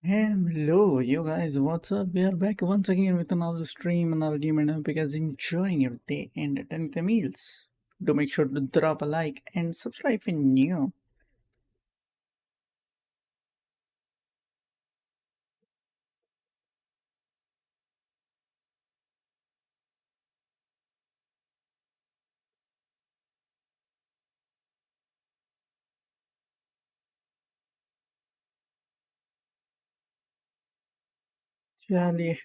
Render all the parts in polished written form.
Hello, you guys, what's up? We are back once again with another stream, another game, and I hope you guys enjoying your day and attending the meals. Do make sure to drop a like and subscribe if you're new. Charlie,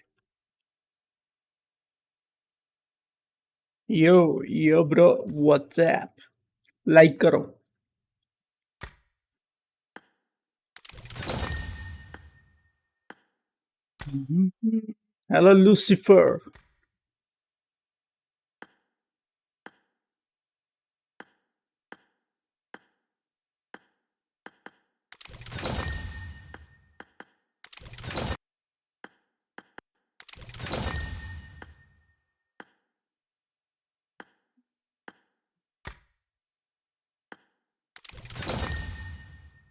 yo, bro, what's up? Like karo. Hello, Lucifer.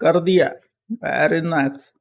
कर दिया. Very nice.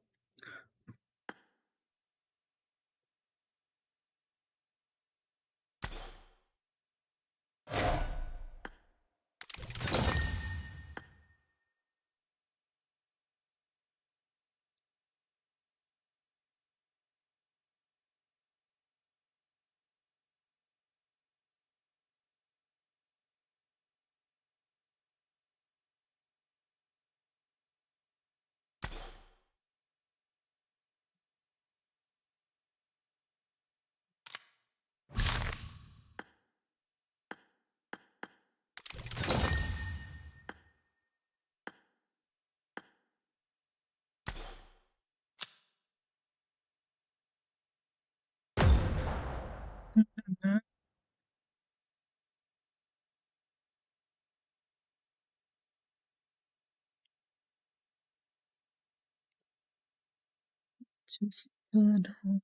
जिस तरह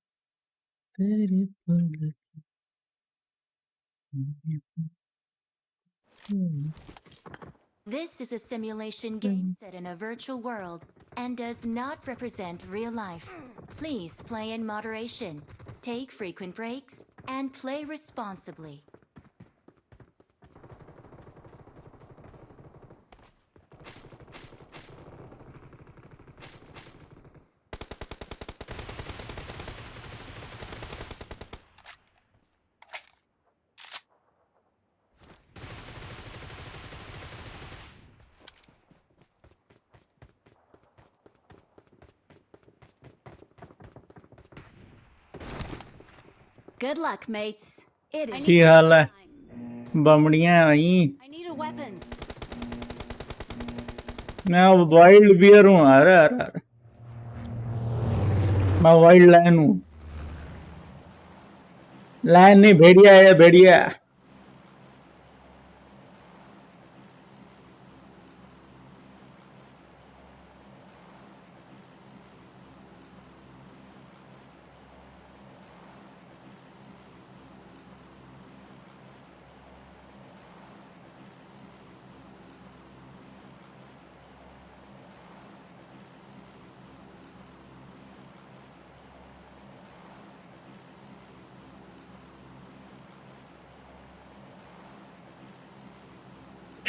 तेरी पलक This is a simulation game set in a virtual world and does not represent real life. Please play in moderation, take frequent breaks, and play responsibly. Good luck, mates. It is की हाल है बमड़ियां भाई I need a weapon. मैं wild beer हूँ अरे मैं wild line हूँ line नहीं भेड़िया है भेड़िया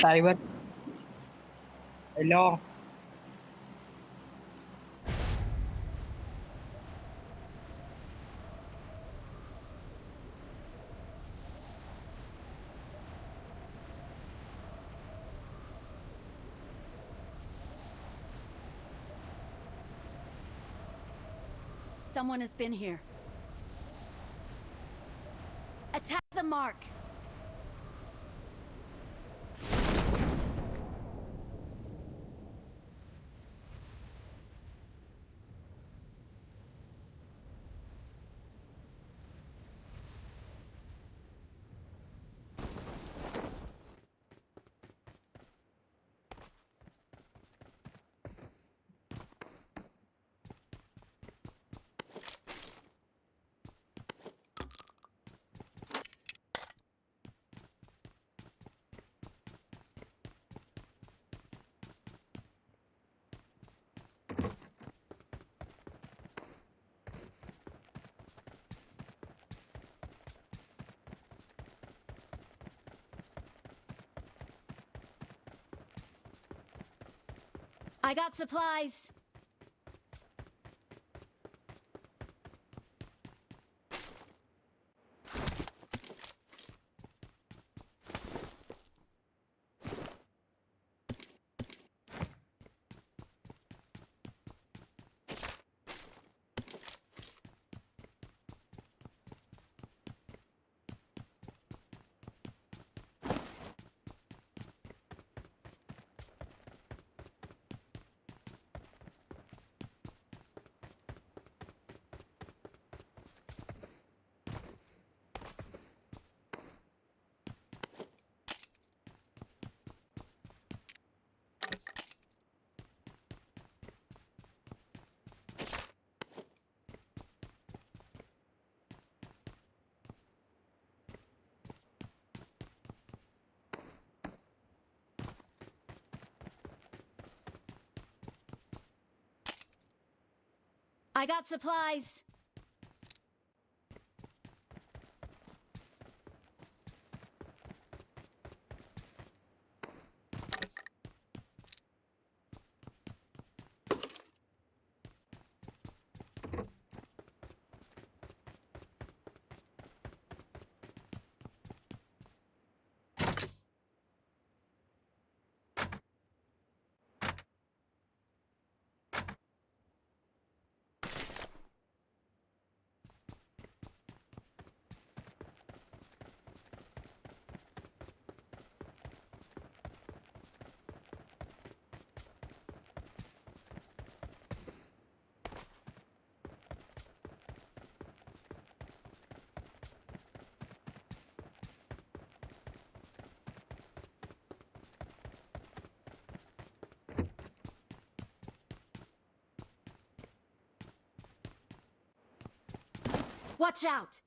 Cyber, hello. Someone has been here. Attack the mark. I got supplies. I got supplies. Watch out!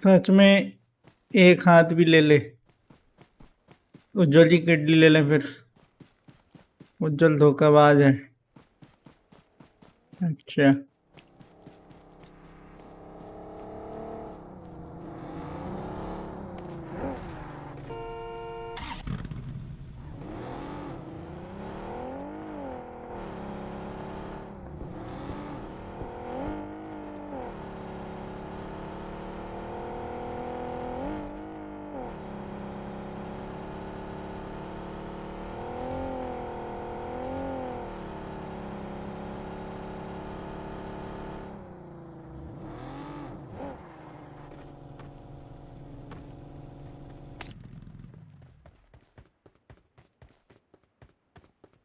सच में एक हाथ भी ले ले, उज्जवल की किडनी ले लें फिर। उज्जवल धोखाबाज है। अच्छा,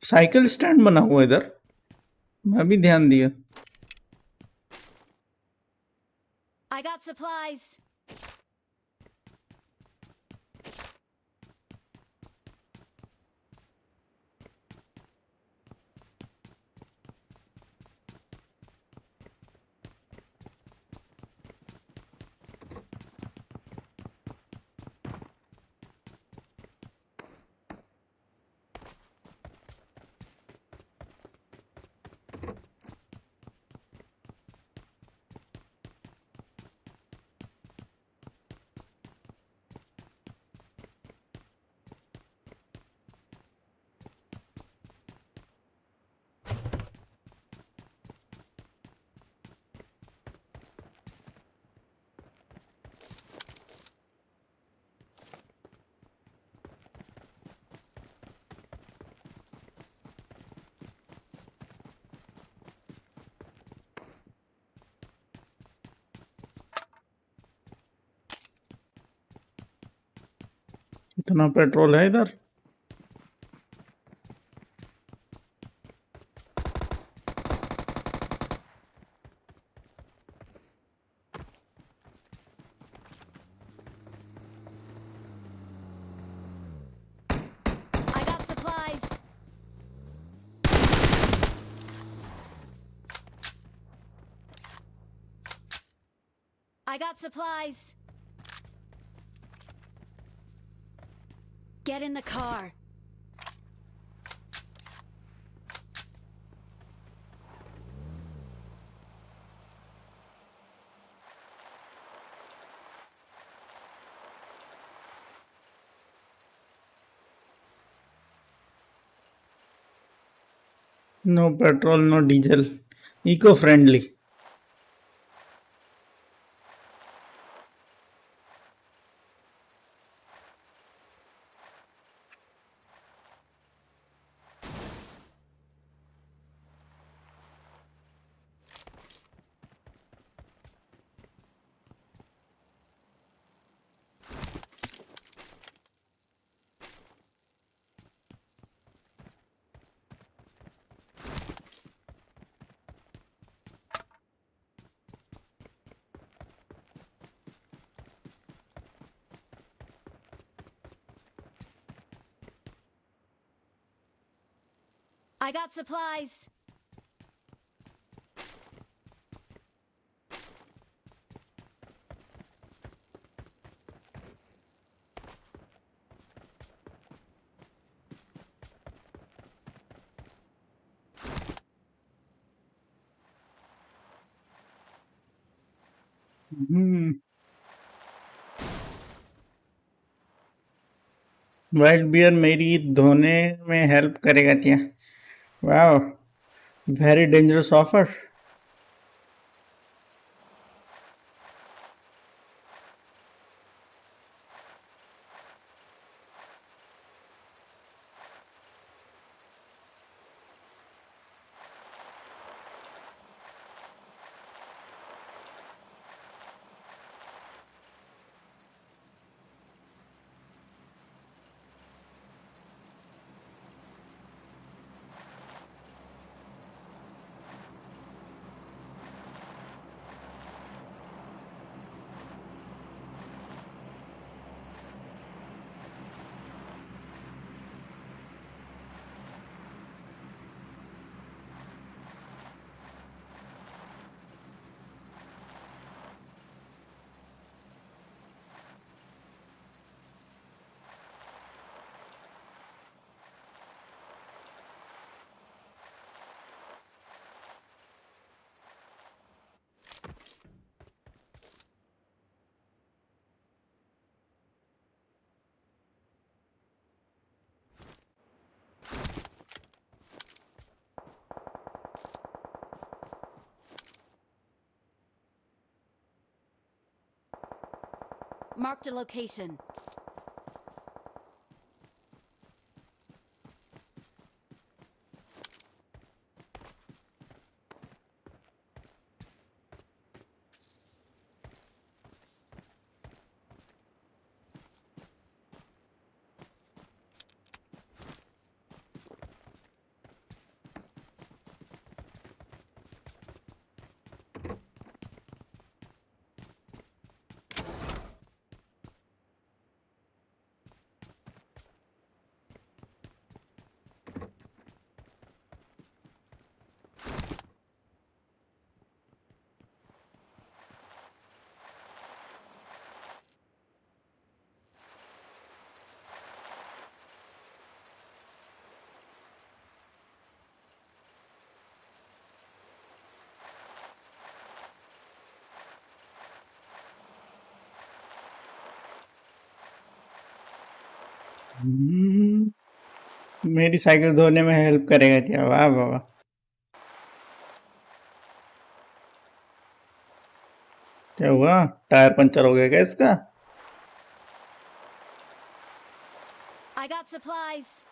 साइकिल स्टैंड बना हुआ इधर, मैं भी ध्यान दिया। I got supplies. इतना पेट्रोल है इधर। I got supplies. I got supplies. Get in the car. No petrol, no diesel. Eco-friendly. I got supplies. Hmm. Wild bear मेरी धोने में हेल्प करेगा क्या? वाह, very dangerous offer. Marked a location. मेरी साइकिल धोने में हेल्प करेगा क्या? वाह वाह वाह. क्या हुआ? टायर पंचर हो गया क्या इसका? I got supplies.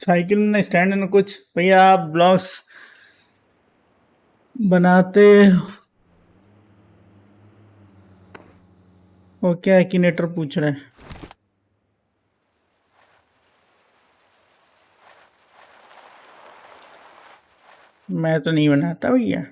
साइकिल में स्टैंड न कुछ भैया, आप ब्लॉग्स बनाते हो क्या? एक्टिनेटर पूछ रहे हैं। मैं तो नहीं बनाता भैया।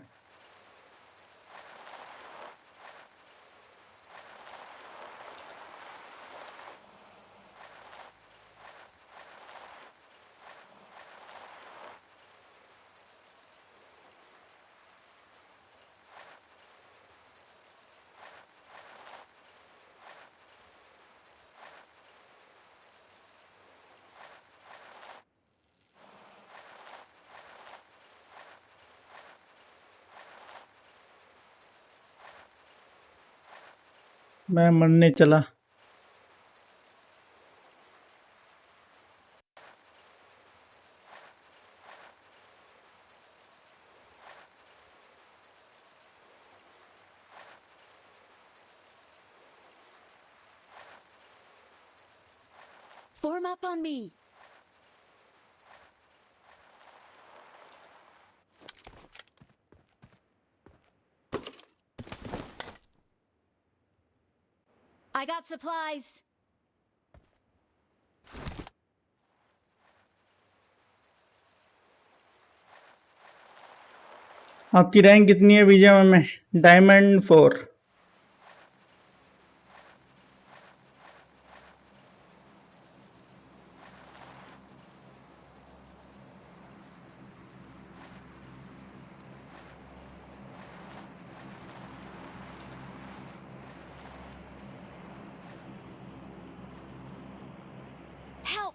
मैं मरने चला। Form up on me. I got supplies. आपकी रैंक कितनी है बीजेएमआई में? डायमंड 4। Help!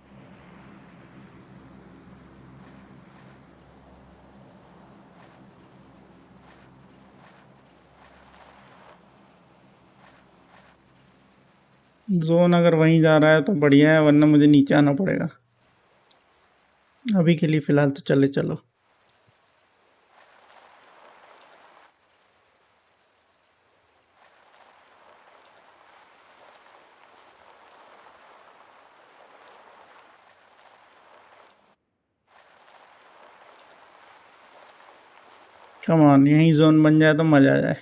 जोन अगर वहीं जा रहा है तो बढ़िया है, वरना मुझे नीचे आना पड़ेगा। अभी के लिए फिलहाल तो चले चलो। कम ऑन, यहीं जोन बन जाए तो मजा आ जाए।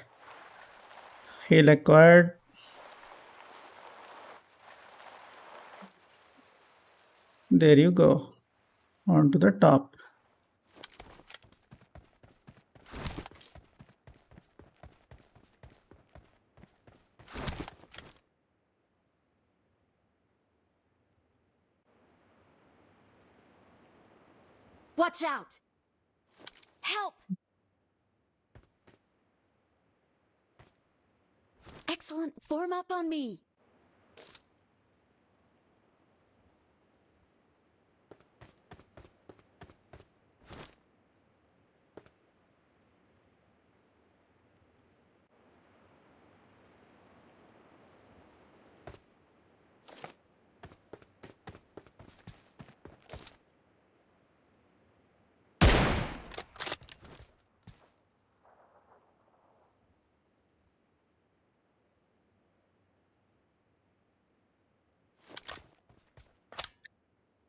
Hill acquired. There you go, on to the top. Watch out! Help! Excellent. Form up on me.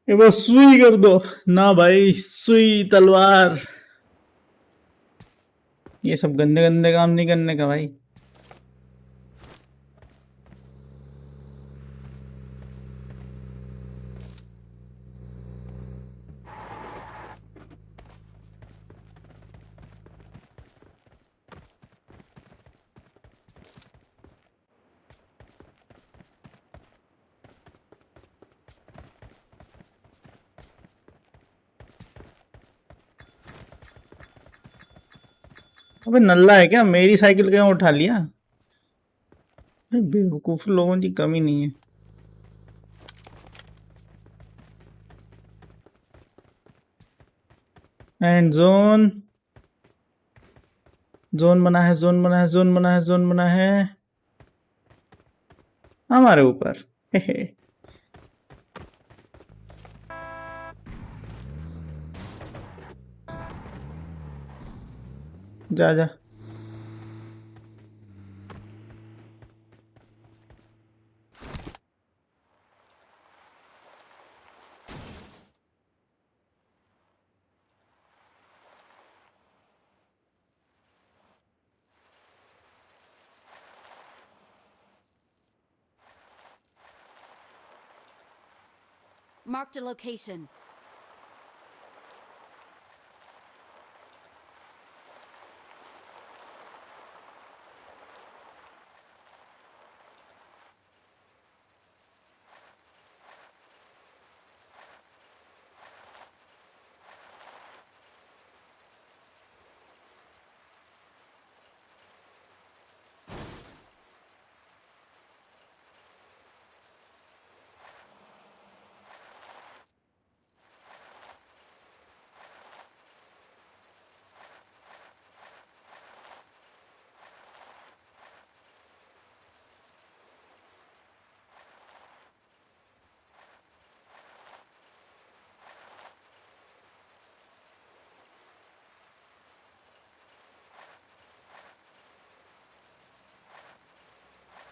ये वो सुई कर दो ना भाई, सुई तलवार। ये सब गंदे गंदे काम नहीं करने का भाई। अबे नल्ला है क्या? मेरी साइकिल क्यों उठा लिया? भाई बेवकूफ लोगों की कमी नहीं है। एंड जोन, जोन बना है, जोन बना है, जोन बना है, जोन बना है हमारे ऊपर। जा जा। Marked a location.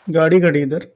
गाड़ी खड़ी इधर।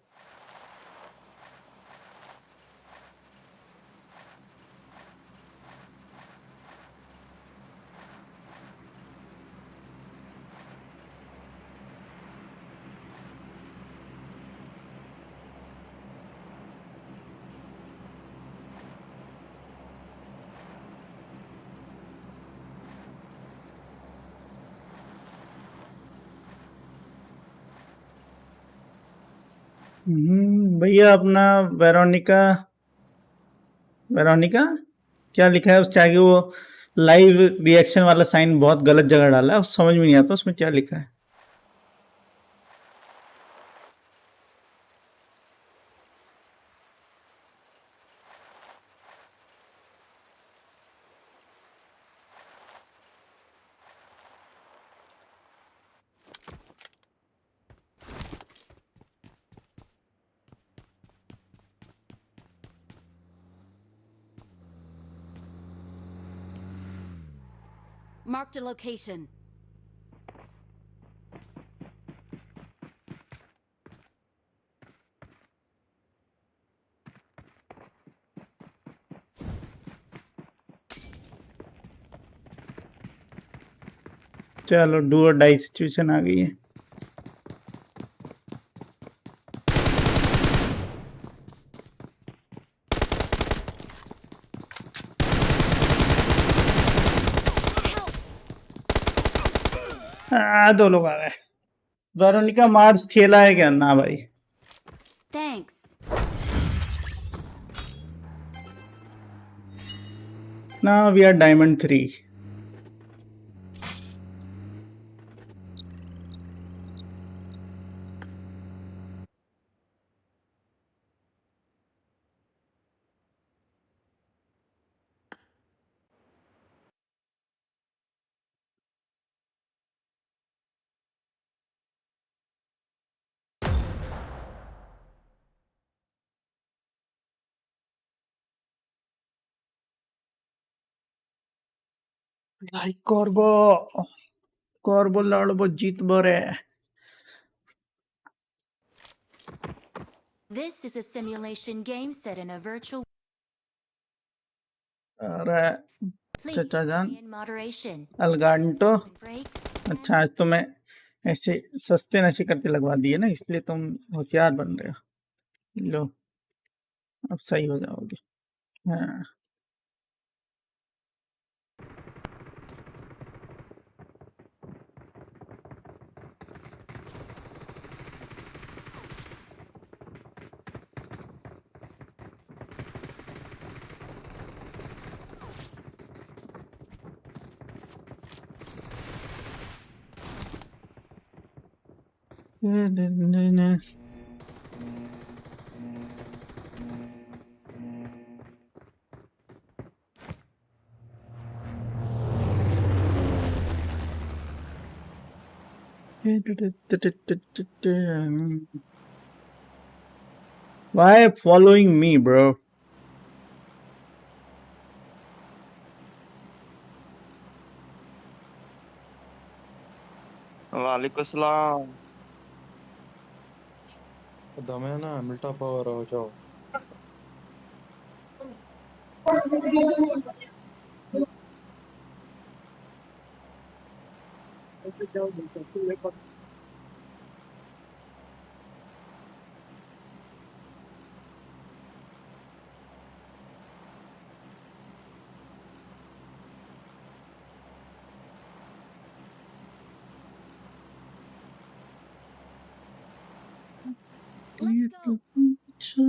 भैया अपना वेरोनिका वेरोनिका क्या लिखा है उस आगे? वो लाइव रिएक्शन वाला साइन बहुत गलत जगह डाला है, समझ में नहीं आता उसमें क्या लिखा है। Marked a location. चलो डू और डाई सिचुएशन आ गई है। दो लोग आ गए। वेरोनिका मार्स खेला है क्या? ना भाई। Thanks. ना वी आर डायमंड 3। भाई कॉर्बो लड़बो जीत बोरे। This is a simulation game set in a virtual. अरे Please चचा जान play in moderation. अलगांटो। Breaks. अच्छा आज तो मैं ऐसे सस्ते नशे करके लगवा दिए ना, इसलिए तुम होशियार बन रहे हो। लो अब सही हो जाओगे। हाँ Why following me, bro? वालेकुम सलाम। दम है ना, मिल्टा पावर हो जाओ। ये Let's तो go. अच्छा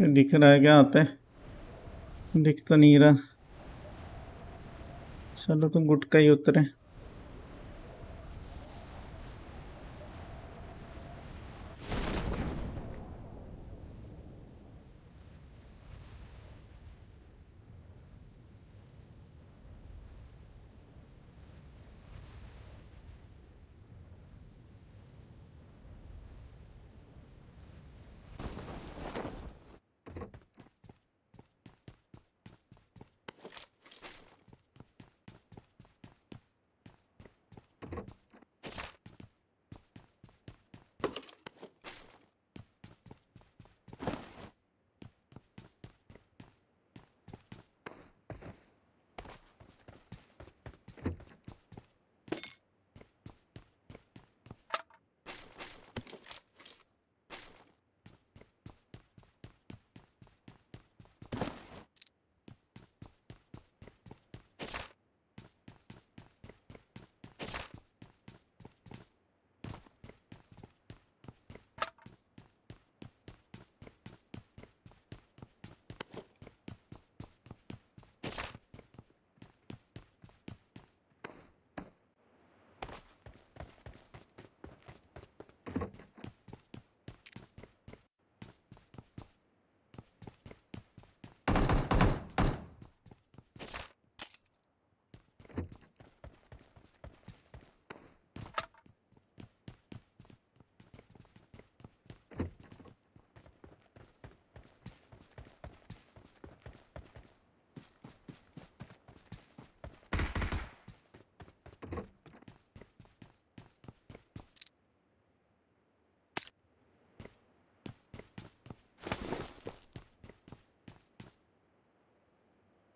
ये दिख रहा है क्या आते दिख तो नहीं रहा चलो तो गुटका ही उतरे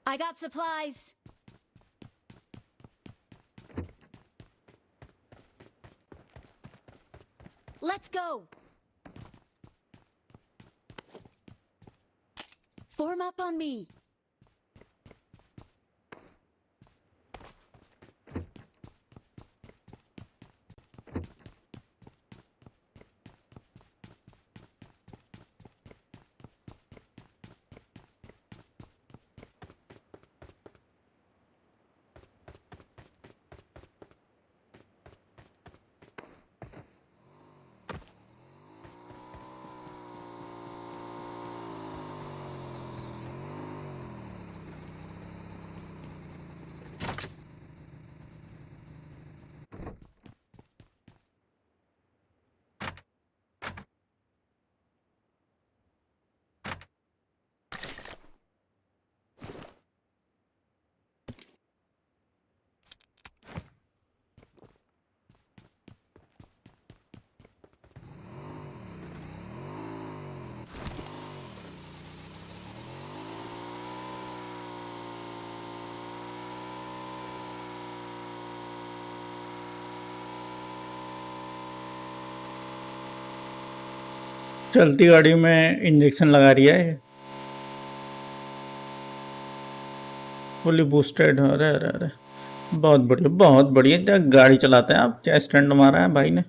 I got supplies. Let's go. Form up on me. चलती गाड़ी में इंजेक्शन लगा रही है फुली बूस्टेड अरे अरे अरे बहुत बढ़िया क्या गाड़ी चलाते हैं आप क्या स्टैंड मारा है भाई ने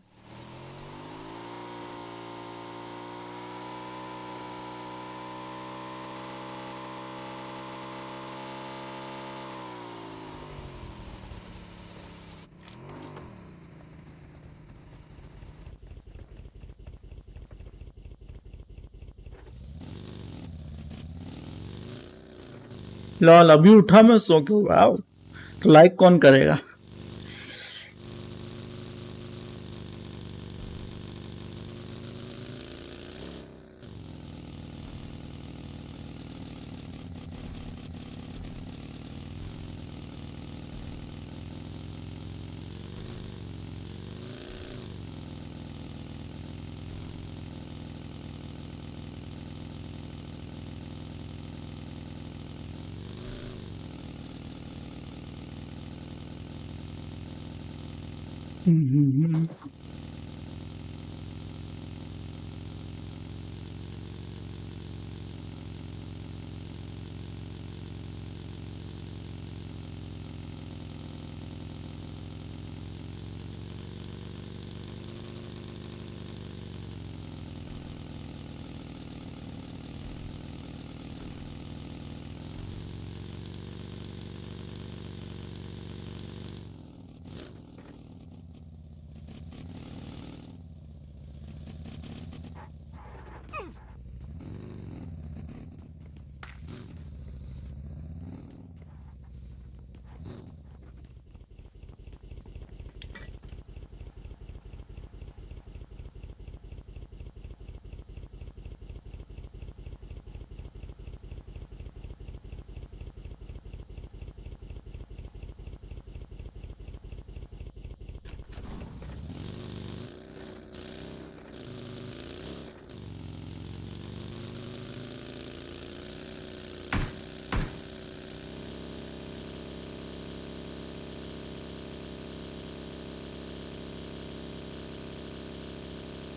लॉल अभी उठा मैं सो के हुआ तो लाइक कौन करेगा Mhm.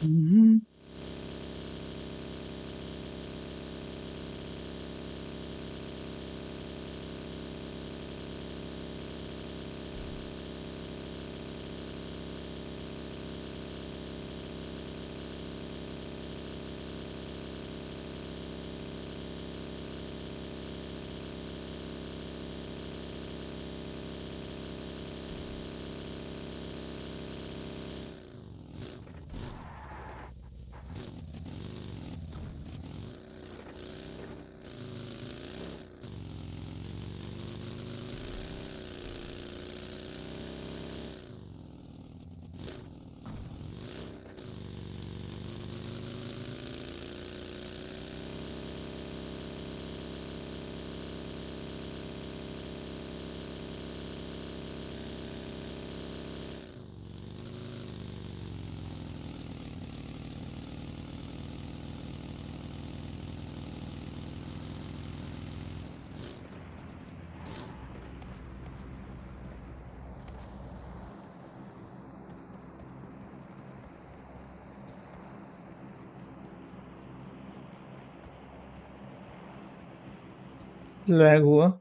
Mhm. लैग हुआ।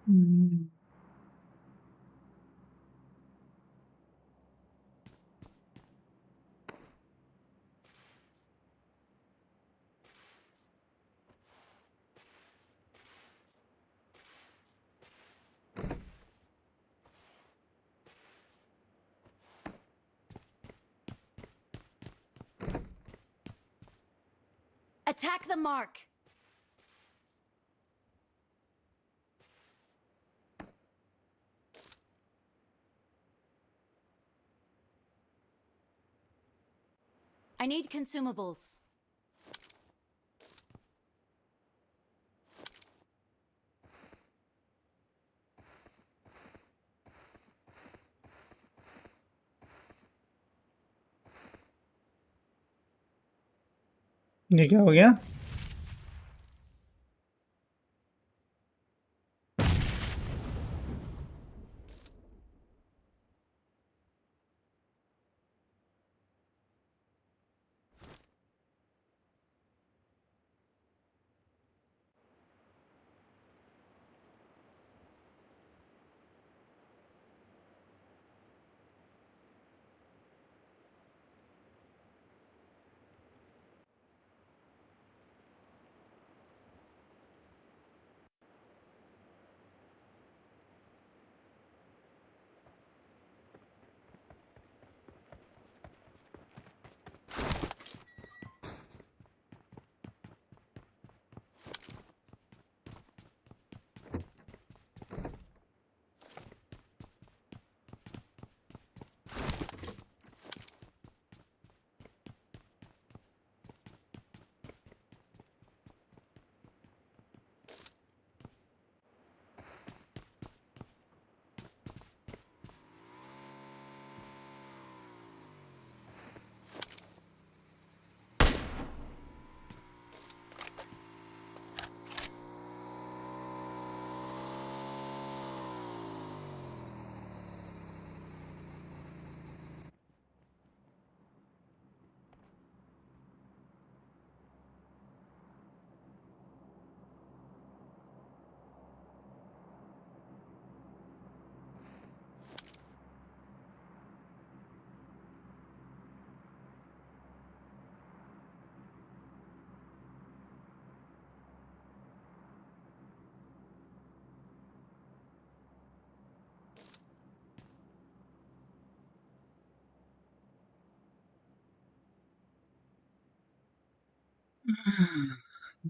Hmm. Attack the mark! I need consumables. ये क्या हो गया?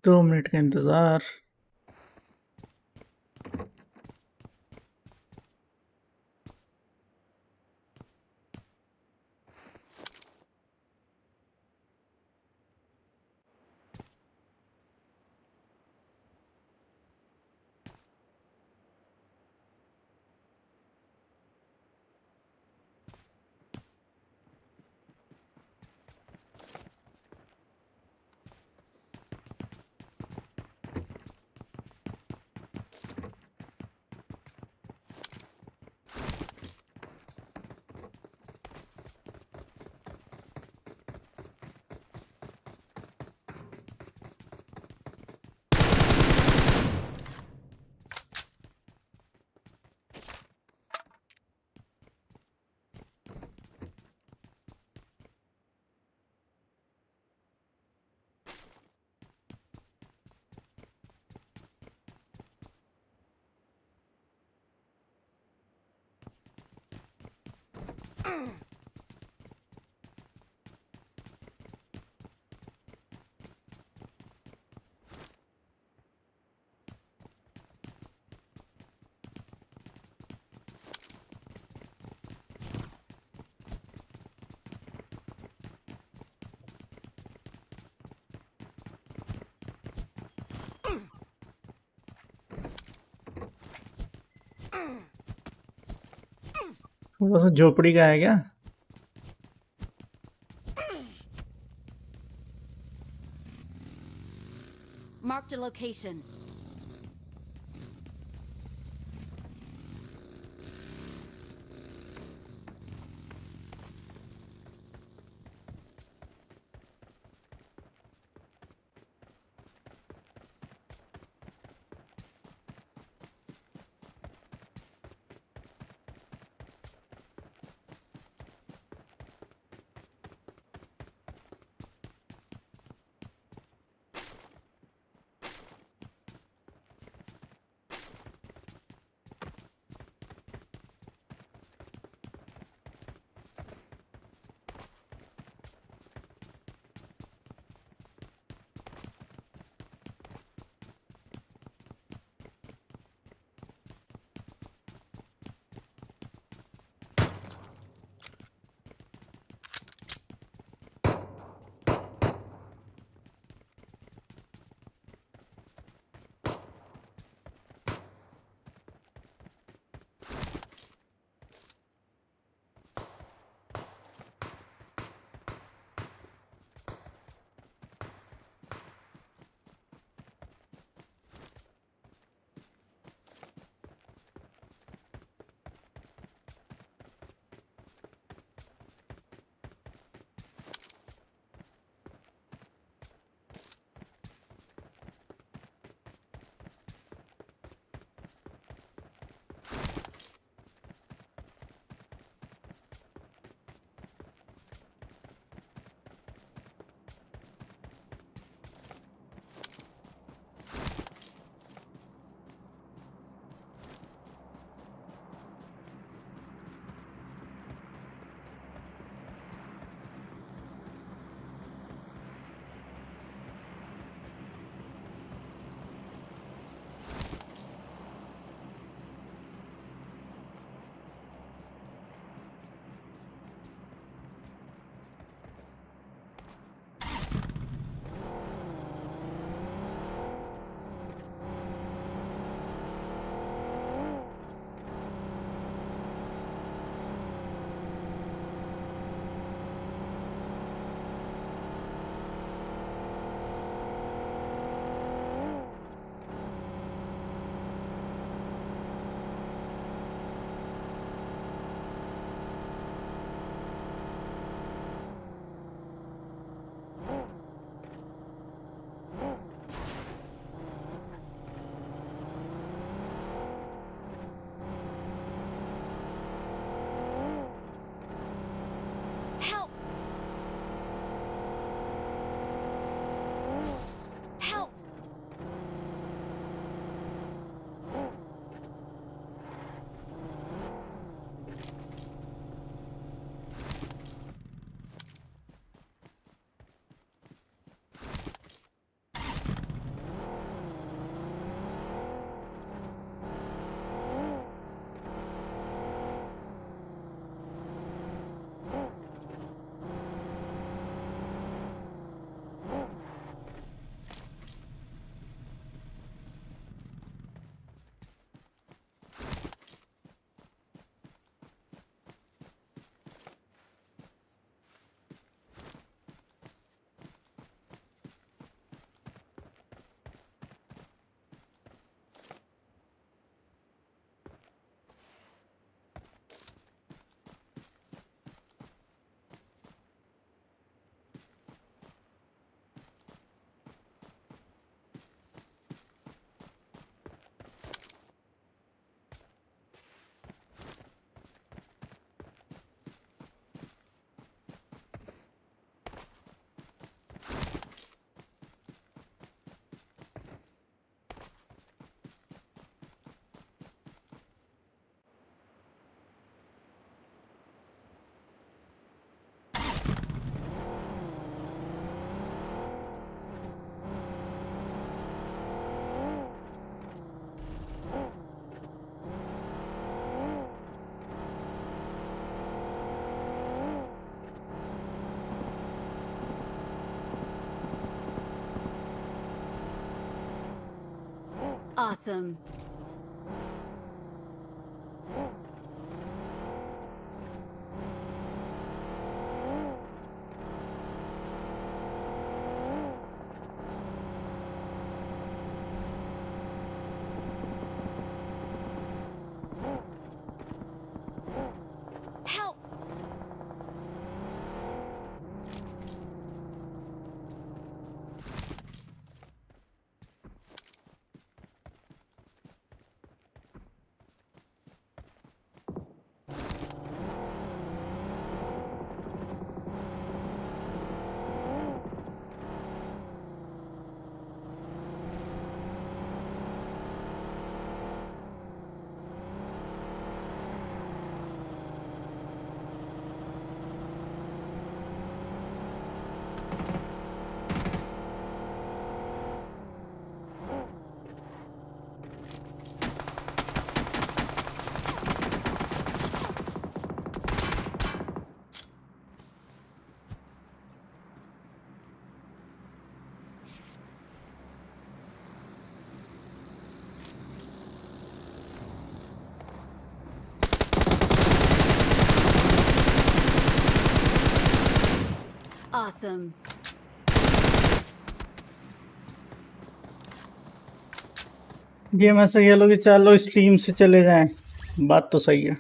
दो मिनट का इंतजार। थोड़ा सा झोपड़ी का है क्या? Marked a location. Awesome. Help! Awesome. Game ऐसा खेलो कि चलो स्ट्रीम से चले जाएं। बात तो सही है।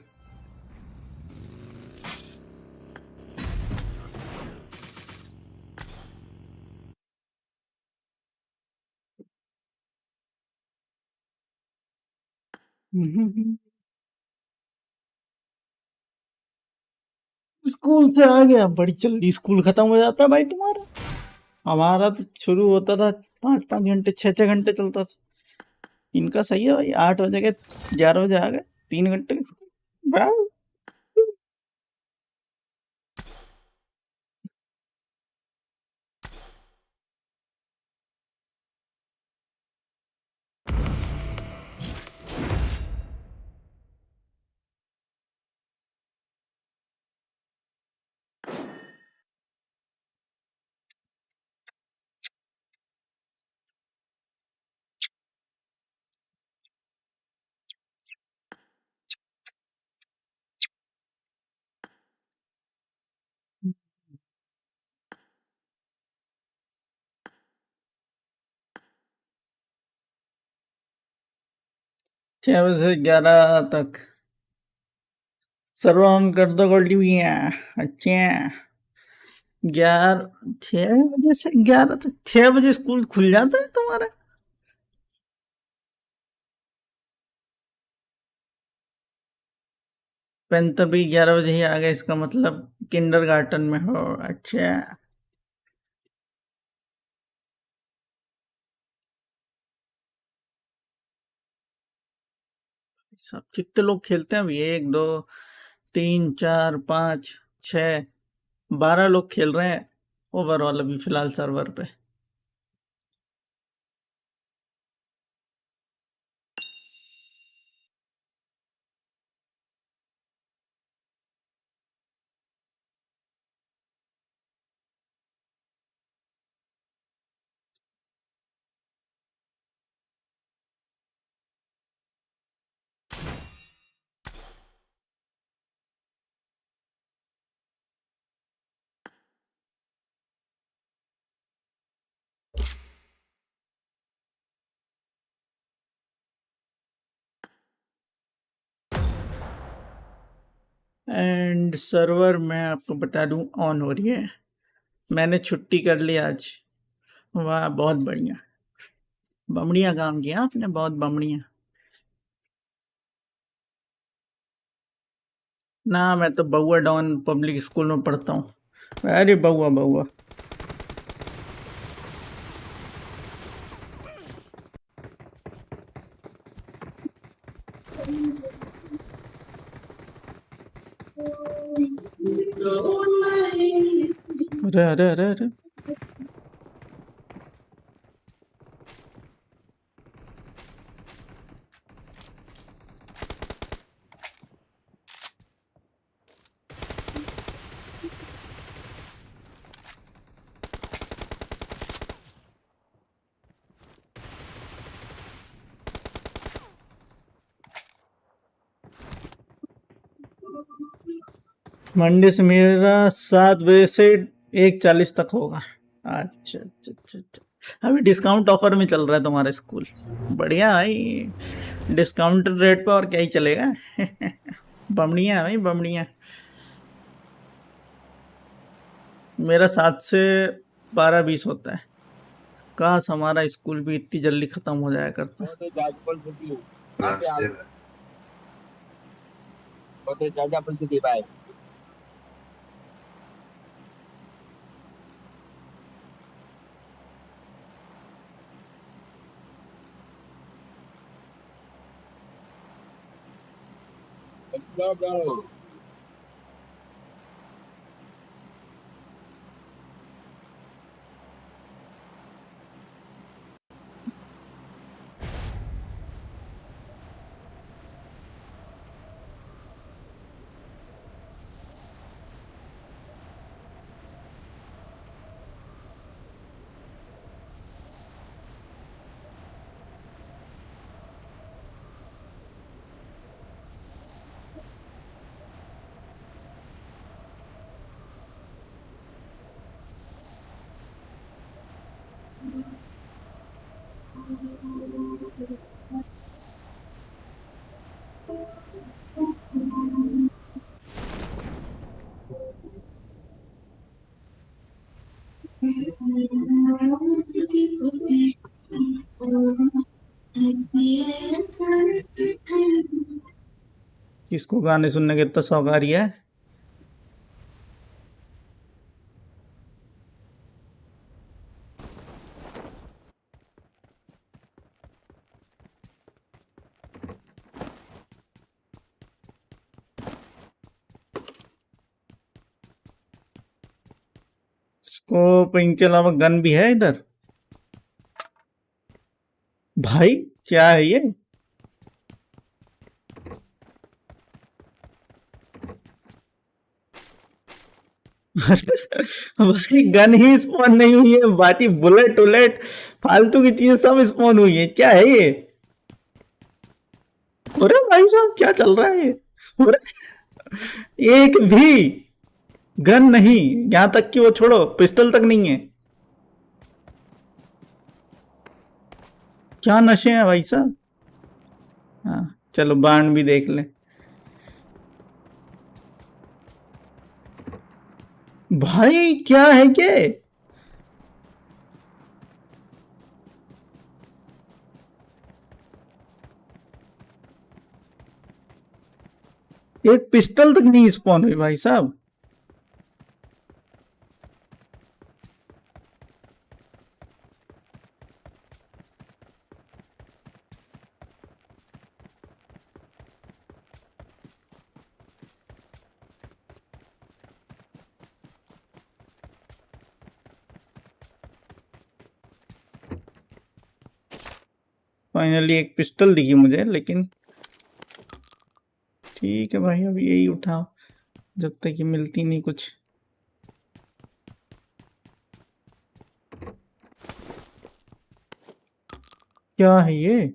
स्कूल से आ गया, बड़ी जल्दी स्कूल खत्म हो जाता है भाई तुम्हारा। हमारा तो शुरू होता था 5-5 घंटे 6-6 घंटे चलता था। इनका सही है भाई, 8 बजे गए 11 बजे आ गए, 3 घंटे की स्कूल। वाह! छह बजे से 11 तक सर्वर ऑन कर दो गोल्डी भैया। अच्छा, 6 बजे से 11 तक, 6 बजे स्कूल खुल जाता है तुम्हारा? पेन तभी 11 बजे ही आ गए, इसका मतलब किंडरगार्टन में हो। अच्छा, सब कितने लोग खेलते हैं अभी? 1 2 3 4 5 6 12 लोग खेल रहे हैं ओवरऑल अभी फिलहाल सर्वर पे। एंड सर्वर मैं आपको बता दूं ऑन हो रही है। मैंने छुट्टी कर ली आज। वाह, बहुत बढ़िया, बमड़िया काम किया आपने, बहुत बमड़िया। ना, मैं तो बउआ डॉन पब्लिक स्कूल में पढ़ता हूँ। अरे बउआ बउआ, अरे अरे अरे अरे, मंडे से मेरा 7 बजे से 1:40 तक होगा। अच्छा अच्छा अच्छा अच्छा, अभी डिस्काउंट ऑफर में चल रहा है तुम्हारा स्कूल। बढ़िया भाई, डिस्काउंट रेट पे और क्या ही चलेगा। बमड़िया है भाई, बमड़िया। मेरा 7 से 12:20 होता है। काश हमारा स्कूल भी इतनी जल्दी खत्म हो जाया करता। किसको गाने सुनने का इतना शौक आ रही है? स्कोप इनके अलावा गन भी है इधर? भाई क्या है ये? भाई गन ही स्पॉन नहीं हुई है, बाकी बुलेट उलेट फालतू की चीजें सब स्पॉन हुई है। क्या है ये? अरे भाई साहब क्या चल रहा है ये? अरे एक भी गन नहीं, यहां तक कि वो छोड़ो, पिस्टल तक नहीं है। क्या नशे हैं भाई साहब। हाँ चलो बाण भी देख ले। भाई क्या है ये? एक पिस्टल तक नहीं स्पॉन हुई भाई साहब। फाइनली एक पिस्टल दिखी मुझे, लेकिन ठीक है भाई अभी यही उठाओ जब तक ये मिलती नहीं कुछ। क्या है ये?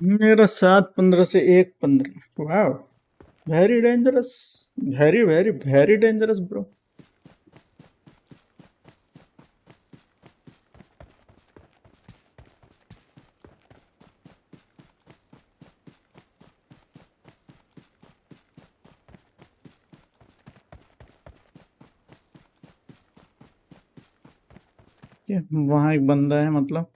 मेरा 7-15 से 1-15। Wow, very dangerous, very very very dangerous bro. वहां एक बंदा है मतलब।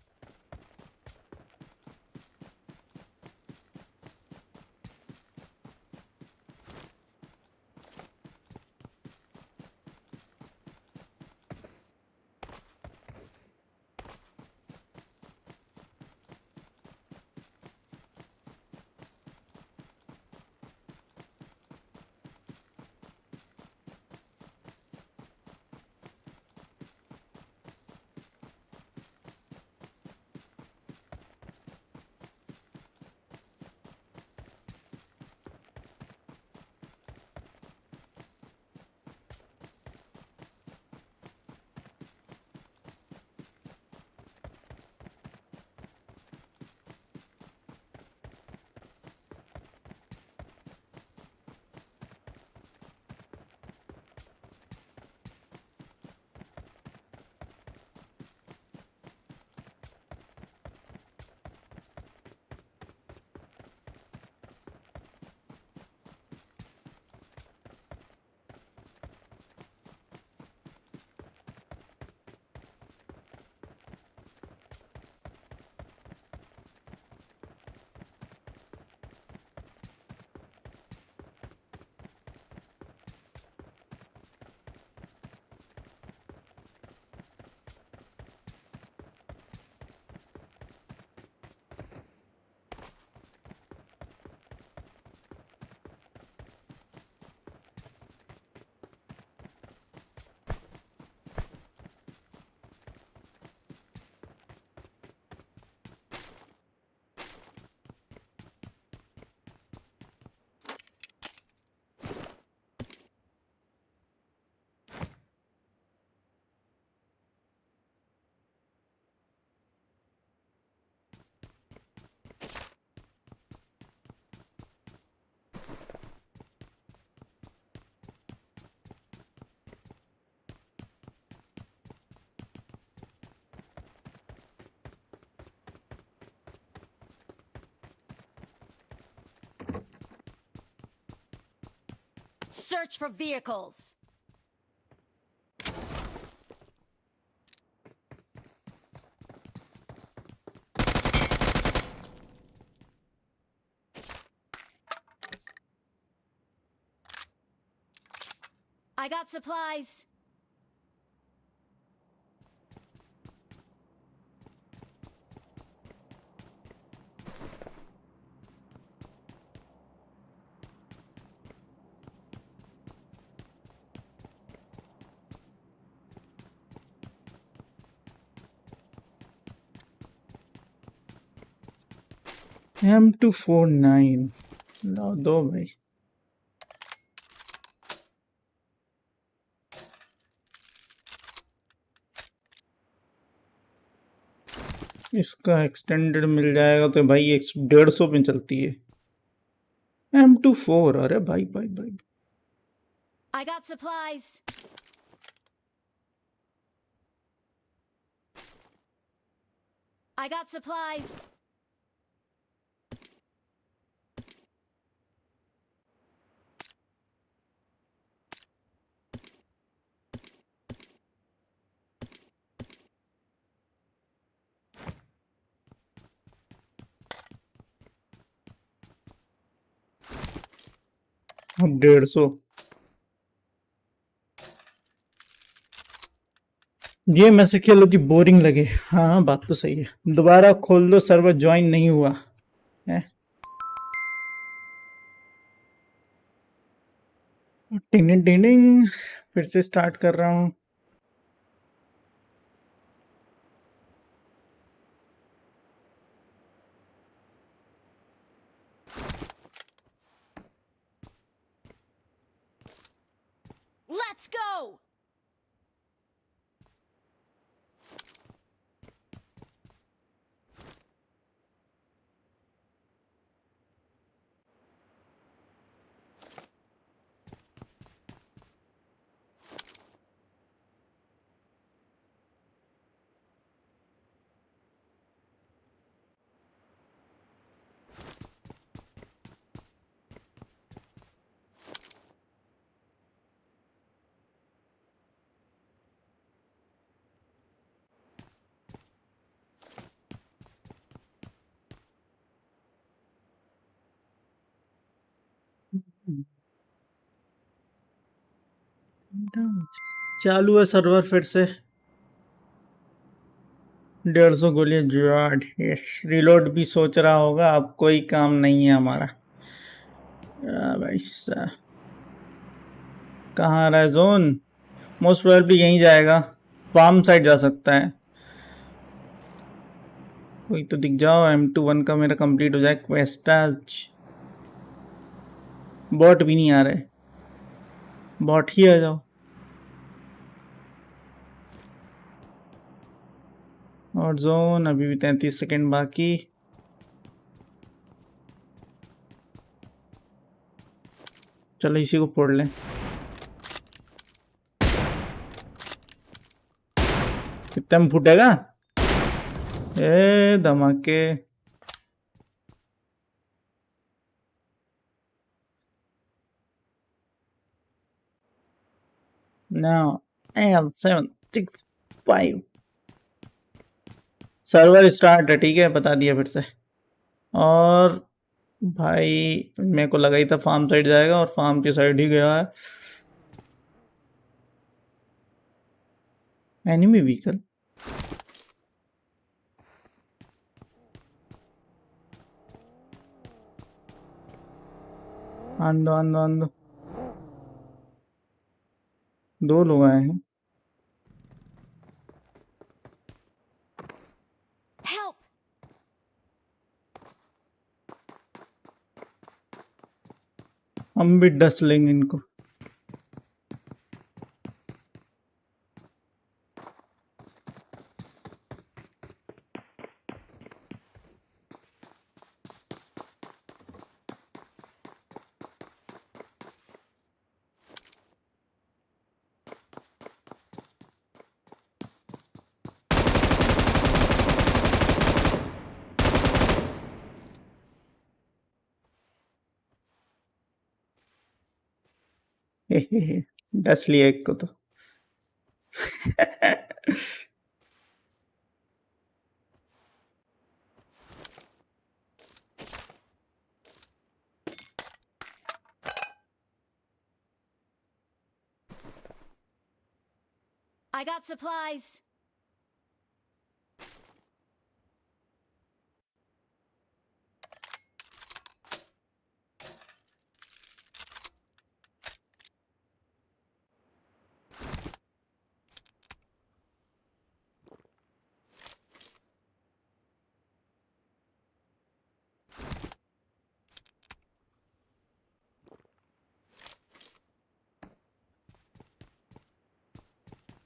Search for vehicles. I got supplies. M249 लो दो भाई। इसका एक्सटेंडेड मिल जाएगा तो भाई 150 में चलती है। M24, अरे भाई भाई भाई। I got supplies. I got supplies. अब 150। गेम ऐसे खेलो कि बोरिंग लगे। हाँ बात तो सही है। दोबारा खोल दो, सर्वर ज्वाइन नहीं हुआ है। टिंग टिंग, फिर से स्टार्ट कर रहा हूँ। Let's go. चालू है सर्वर फिर से। 150 गोलियां जुआड। यस, रिलोड भी सोच रहा होगा अब कोई काम नहीं है हमारा। भाई साहब, कहाँ आ रहा है जोन? मोस्ट प्रोबेबली यहीं जाएगा, फार्म साइड जा सकता है। कोई तो दिख जाओ, M21 का मेरा कंप्लीट हो जाए क्वेस्ट आज। बॉट भी नहीं आ रहे, बॉट ही आ जाओ। और जोन अभी भी 33 सेकंड बाकी। चलो इसी को फोड़ लें। कितने में फूटेगा? ए धमाके। Now L765 सर्वर स्टार्ट है, ठीक है, बता दिया फिर से। और भाई मेरे को लगा ही था फार्म साइड जाएगा और फार्म की साइड ही गया है। Enemy vehicle. आंदो आंदो आंदो। 2 लोग आए हैं। Help! हम भी डस लेंगे इनको। डस लिया एक को तो। I got supplies.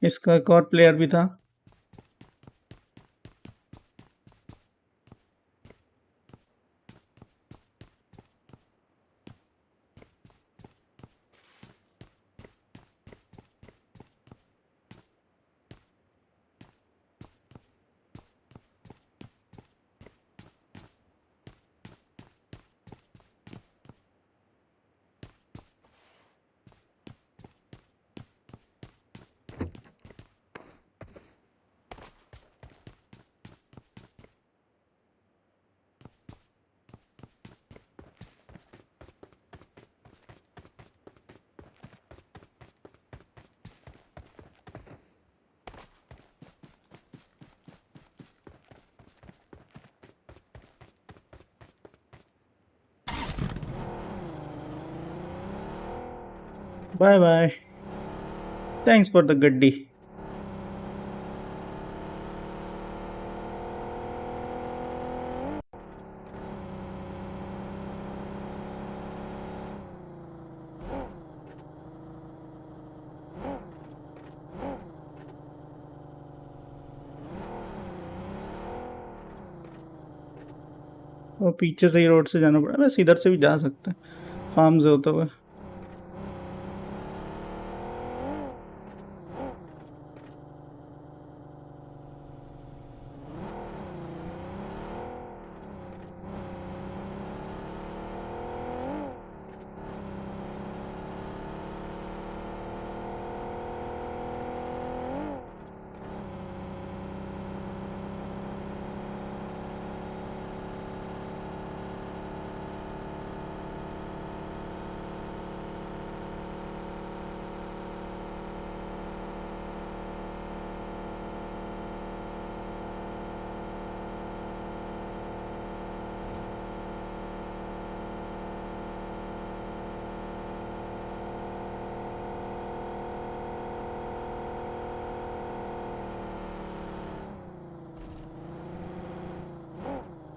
इसका एक और प्लेयर भी था। Bye bye, thanks for the गड्डी। और पीछे से ही रोड से जाना पड़ा, वैसे इधर से भी जा सकते हैं फार्म से होते हुए।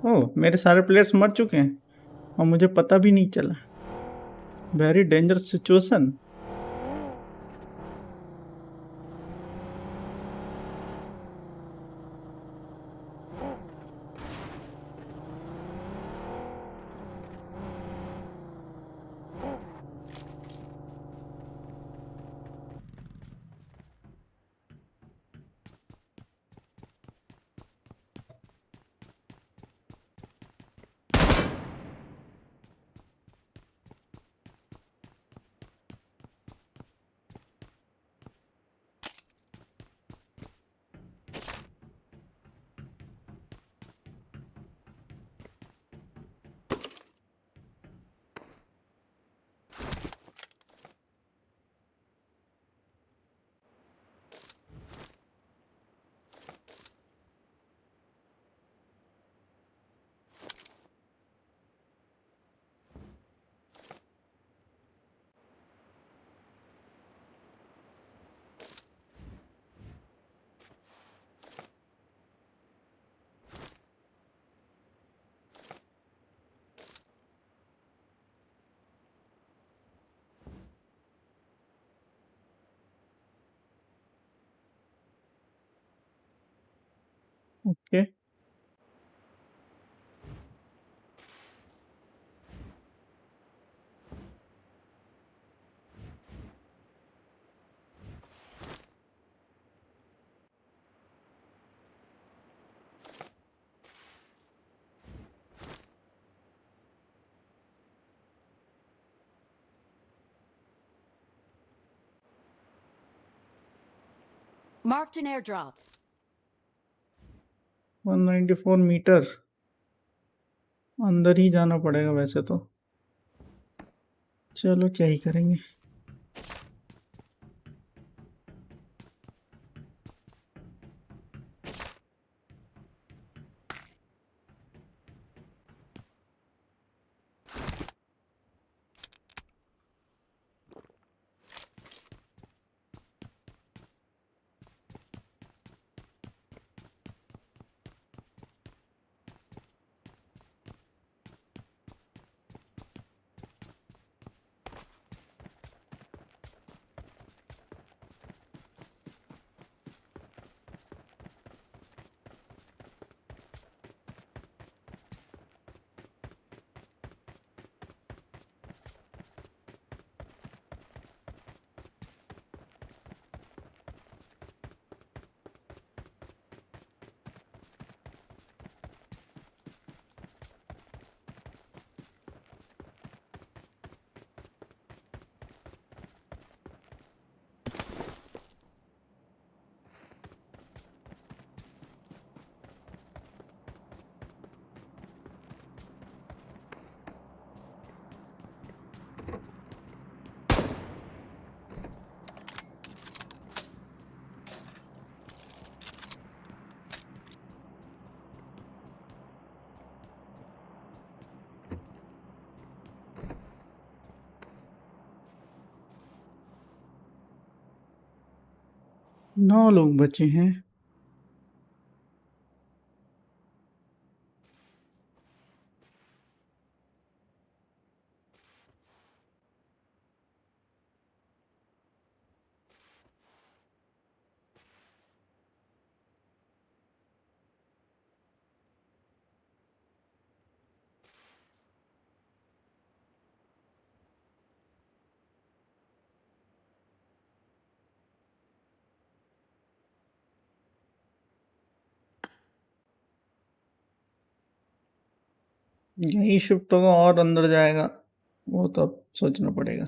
ओह, मेरे सारे प्लेयर्स मर चुके हैं और मुझे पता भी नहीं चला। Very dangerous situation. Okay. Marked an airdrop. 194 metre अंदर ही जाना पड़ेगा वैसे तो। चलो क्या ही करेंगे। नौ लोग बचे हैं। यही शिफ्ट होगा और अंदर जाएगा, वो तो अब सोचना पड़ेगा।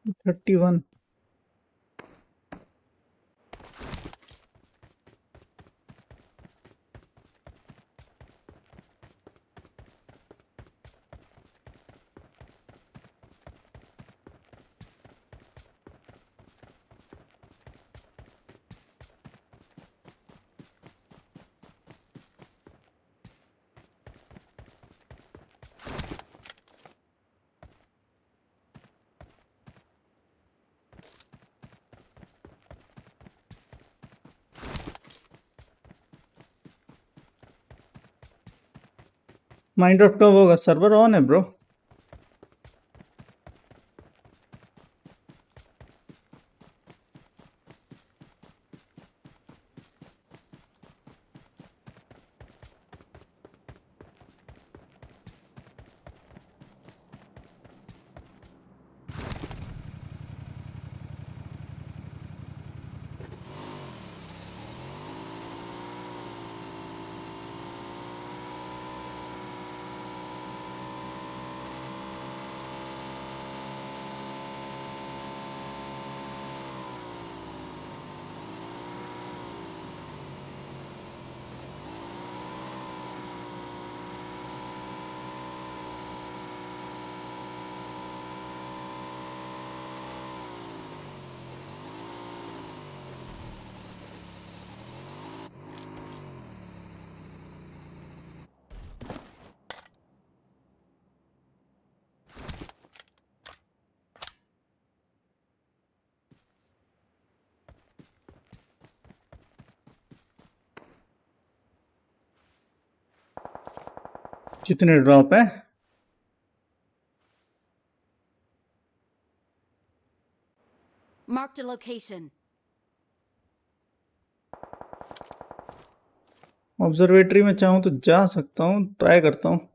31. माइनक्राफ्ट कब होगा? सर्वर ऑन है ब्रो। कितने ड्रॉप है? Marked a location. ऑब्जर्वेटरी में चाहूँ तो जा सकता हूँ, ट्राई करता हूँ।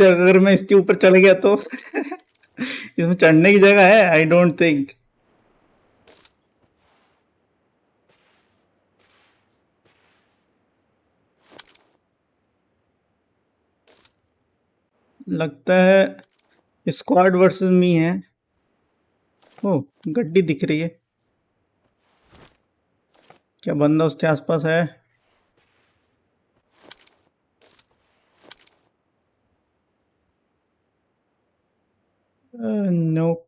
अगर मैं इसके ऊपर चढ़ गया तो इसमें चढ़ने की जगह है? I don't think. लगता है स्क्वाड वर्सेस मी है। ओ, गड्डी दिख रही है। क्या बंदा उसके आसपास है? नोप।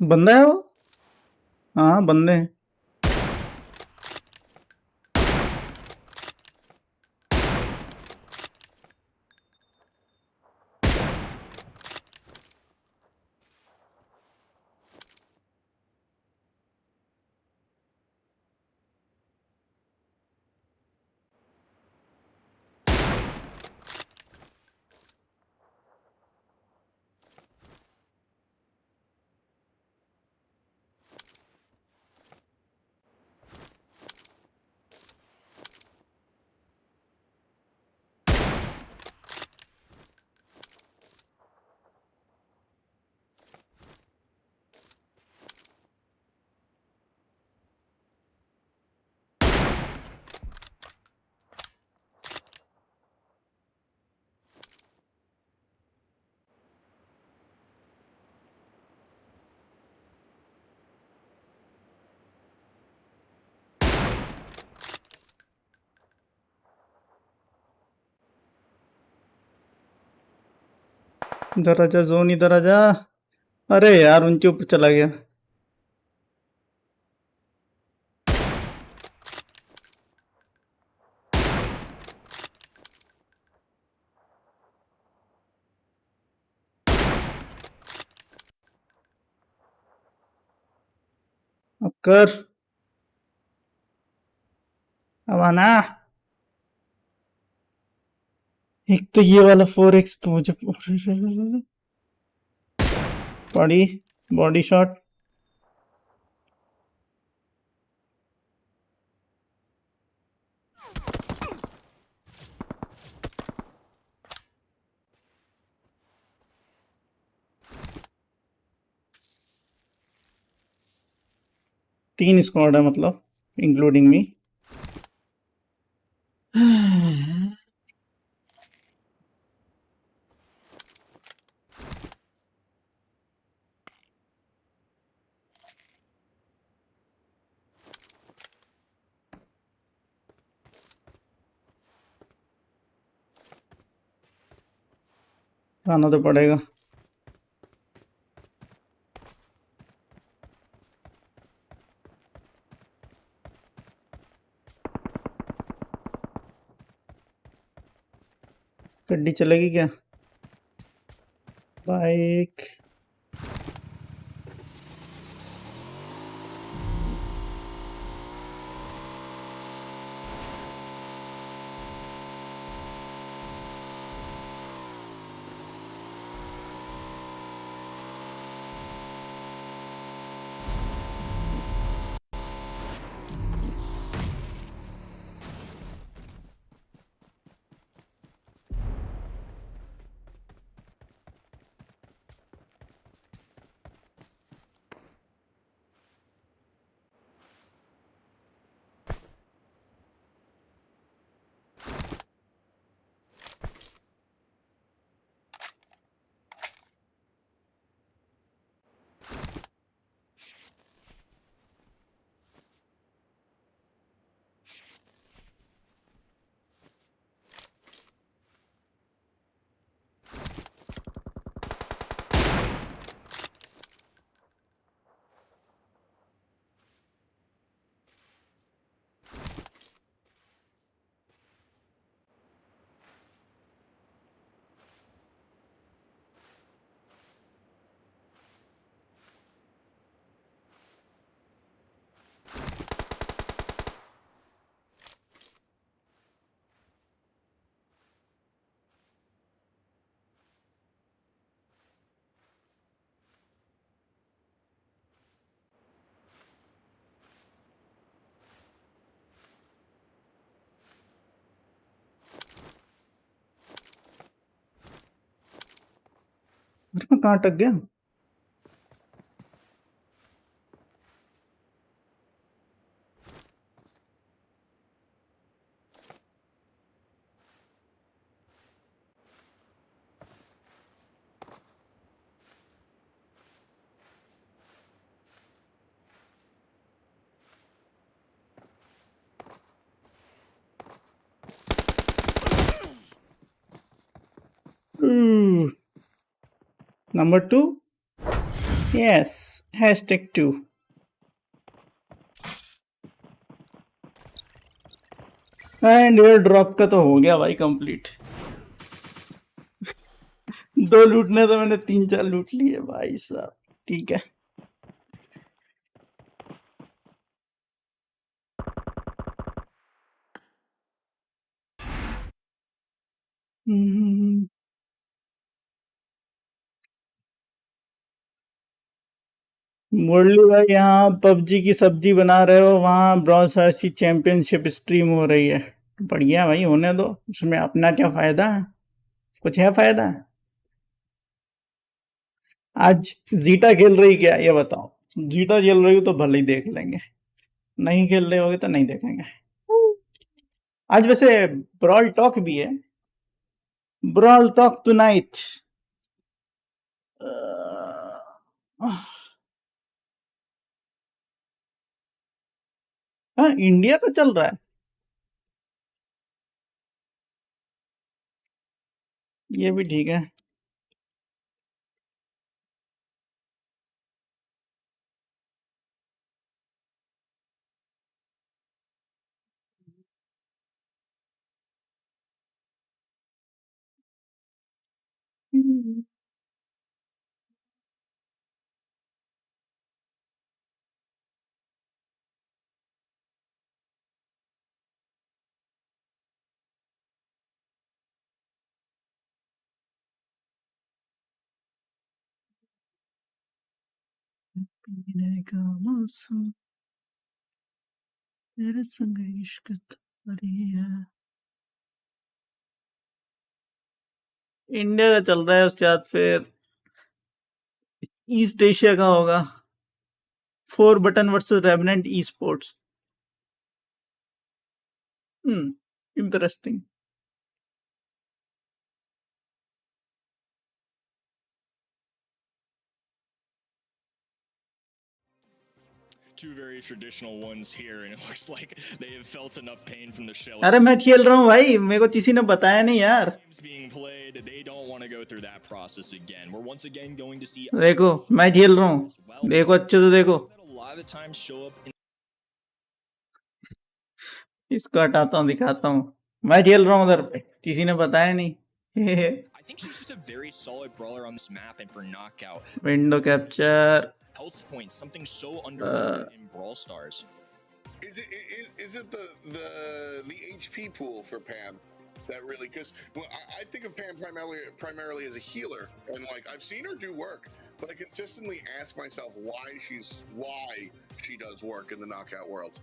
बंदा है वो? हाँ, बंदे हैं। इधर आजा जोन, इधर आजा। अरे यार उनके ऊपर चला गया। अब कर, अब आना। एक तो ये वाला 4x तो मुझे बॉडी बॉडी शॉट। तीन स्क्वाड है मतलब, इंक्लूडिंग मी। आना तो पड़ेगा। गड्डी चलेगी क्या? बाइक। अरे मैं कहाँ अटक गया? Number 2। Yes, #2। And air drop का तो हो गया भाई कंप्लीट। दो लूटने तो मैंने 3-4 लूट लिए भाई साहब। ठीक है। मुरली भाई, यहाँ पबजी की सब्जी बना रहे हो, वहाँ ब्रॉल स्टार्स की चैंपियनशिप स्ट्रीम हो रही है। बढ़िया भाई, होने दो। उसमें अपना क्या फायदा है? कुछ है फायदा? आज जीटा खेल रही क्या, ये बताओ। जीटा खेल रही हो तो भले ही देख लेंगे, नहीं खेल रहे होगे तो नहीं देखेंगे। आज वैसे ब्रॉल टॉक भी है। Brawl talk tonight. हाँ, इंडिया तो चल रहा है। ये भी ठीक है। पीने का मौसम तेरे संग इश्क तारी है। इंडिया का चल रहा है, उसके बाद फिर ईस्ट एशिया का होगा। 4 button versus Revenant e sports. Interesting. Two very traditional ones here, and it looks like they have felt enough pain from the shell. अरे मैं खेल रहा हूँ भाई, मेरे को किसी ने बताया नहीं यार। Games being played, they don't want to go through that process again. We're once again going to see. देखो मैं खेल रहा हूँ, देखो अच्छे से देखो। A lot of the times show up in इसको हटाता हूँ, दिखाता हूँ। मैं खेल रहा हूँ उधर पे, किसी ने बताया नहीं। I think she's just a very solid brawler on this map, and for knockout, window capture. health points, something so underrated in Brawl Stars. Is it the HP pool for Pam that really? Because I think of Pam primarily as a healer, and like I've seen her do work, but I consistently ask myself why she does work in the knockout world.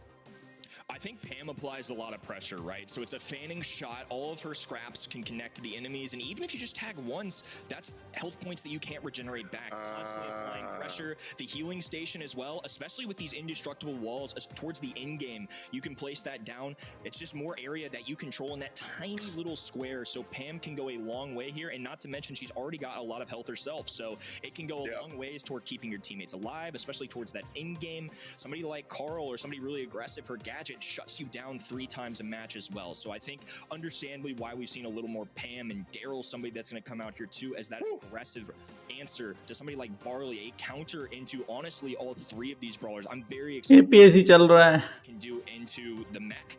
I think Pam applies a lot of pressure, right? So it's a fanning shot. All of her scraps can connect to the enemies, and even if you just tag once, that's health points that you can't regenerate back. Constantly applying pressure. The healing station as well, especially with these indestructible walls towards the end game, you can place that down. It's just more area that you control in that tiny little square. So Pam can go a long way here, and not to mention she's already got a lot of health herself. So it can go a long ways toward keeping your teammates alive, especially towards that end game. Somebody like Carl or somebody really aggressive, her gadget shuts you down 3 times a match as well. So I think understandably why we've seen a little more Pam, and Daryl, somebody that's going to come out here too as that aggressive answer to somebody like Barley, a counter into honestly all 3 of these brawlers. I'm very excited APS चल रहा है। can do into the mech.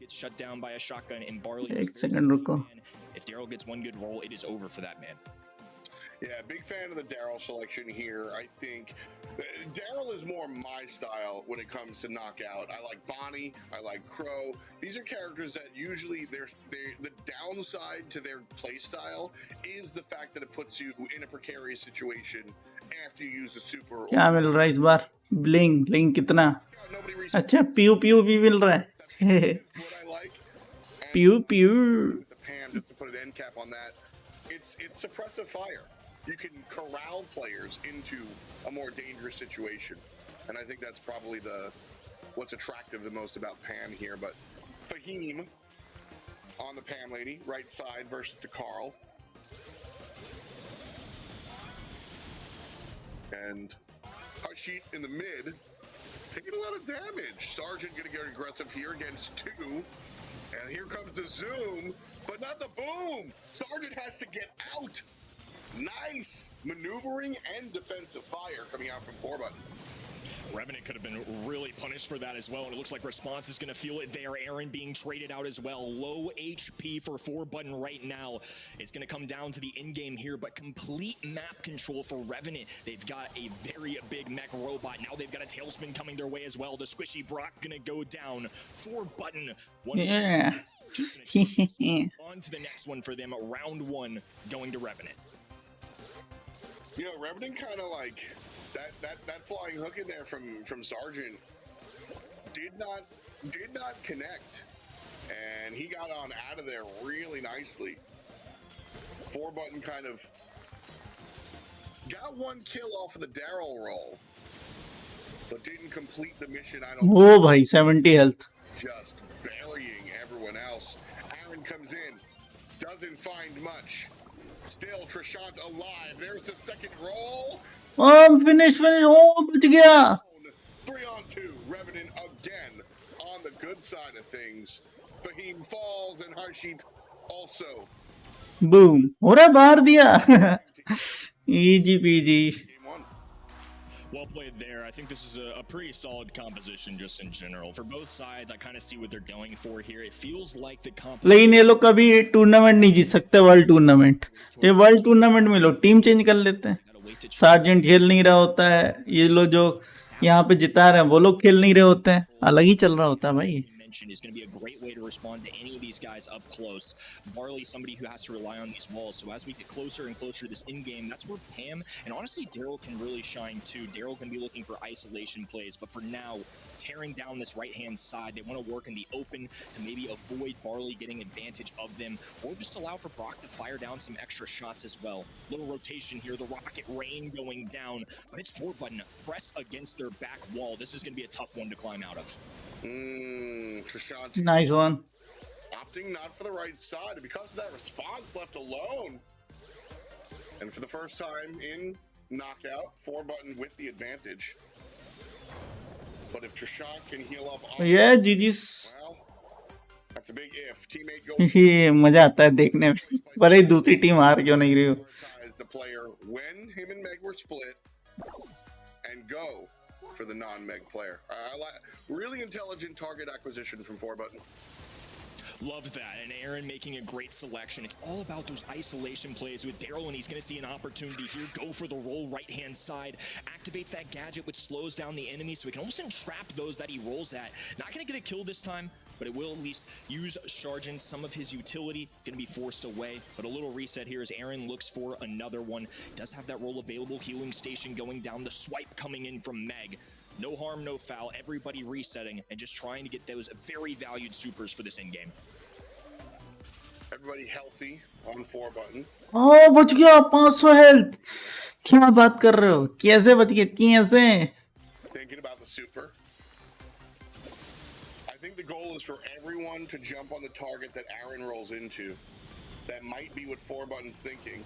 Gets shut down by a shotgun, and Barley. एक second रुको। If Daryl gets one good roll, it is over for that man. Yeah, big fan of the Daryl selection here. I think Daryl is more my style when it comes to knockout. I like Bonnie, I like Crow. These are characters that usually the downside to their play style is the fact that it puts you in a precarious situation after you use the super. क्या मिल रहा है इस बार? Bling कितना? अच्छा पियू भी मिल रहा है। What I like. Piyu With the Pam, just to put an end cap on that, it's suppressive fire. You can corral players into a more dangerous situation, and I think that's probably what's attractive the most about Pam here. But Fahim on the Pam lady, right side versus the Carl, and Hashit in the mid, taking a lot of damage. Sergeant gonna get aggressive here against 2, and here comes the zoom, but not the boom. Sergeant has to get out. Nice maneuvering and defensive fire coming out from 4-button. Revenant could have been really punished for that as well, and it looks like Response is going to feel it there. Aaron being traded out as well. Low HP for 4-button right now. It's going to come down to the end game here, but complete map control for Revenant. They've got a very big mech robot. Now they've got a tailspin coming their way as well. The squishy Brock going to go down. 4-button. Yeah. On to the next one for them. Round 1 going to Revenant. You know, Revenant kind of like that flying hook in there from Sergeant did not connect, and he got on out of there really nicely. 4-button kind of got 1 kill off of the Daryl roll, but didn't complete the mission. I don't. Oh, bhai, 70 health. Just burying everyone else. Aaron comes in, doesn't find much. Still, Trishant alive. There's the second roll. Oh, finish. Oh, बच गया. 3-on-2. Revenant again on the good side of things. Fahim falls and Harshit also. Boom. हो रहा मार दिया. Easy peasy. Game 1. Well played there. I think this is a pretty solid composition just in general. For both sides, I kind of see what they're going for here. It feels like the लेकिन ये लोग कभी tournament नहीं जीत सकते। World tournament, ये world tournament में लोग team change कर लेते हैं। सार्जेंट खेल नहीं रहा होता है, ये लोग जो यहाँ पे जिता रहे हैं वो लोग खेल नहीं रहे होते हैं। अलग ही चल रहा होता है भाई। mentioned, is going to be a great way to respond to any of these guys up close. Barley, somebody who has to rely on these walls. So as we get closer and closer to this in-game, that's where Pam and honestly Daryl can really shine too. Daryl can be looking for isolation plays, but for now, tearing down this right-hand side, they want to work in the open to maybe avoid Barley getting advantage of them, or just allow for Brock to fire down some extra shots as well. Little rotation here, the rocket rain going down, but it's 4Button pressed against their back wall. This is going to be a tough one to climb out of. Trishant Nice one. opting not for the right side, and because of that, response left alone. And for the first time in Knockout, 4Button with the advantage. But if Trishant can heal up on Yeah, GG's. well, that's a big if. Teammate ये मजा आता है देखने में, पर ये दूसरी team हार क्यों नहीं रही हो? prioritize the player when him and Meg were split and go for the non-Meg player. I like really intelligent target acquisition from 4Button. Love that, and Aaron making a great selection. It's all about those isolation plays with Daryl, and he's going to see an opportunity here. Go for the roll right-hand side. Activates that gadget, which slows down the enemy, so he can almost entrap those that he rolls at. Not going to get a kill this time, but it will at least use Sergeant. Some of his utility going to be forced away, but a little reset here as Aaron looks for another one. Does have that roll available. Healing station going down. The swipe coming in from Meg. No harm, no foul. Everybody resetting and just trying to get those very valued supers for this in-game. Everybody healthy on 4Button. ओ बच गया 500 health. क्या बात कर रहे हो? कैसे बच गए? कैसे? Thinking about the super. I think the goal is for everyone to jump on the target that Aaron rolls into. That might be what 4Button's thinking.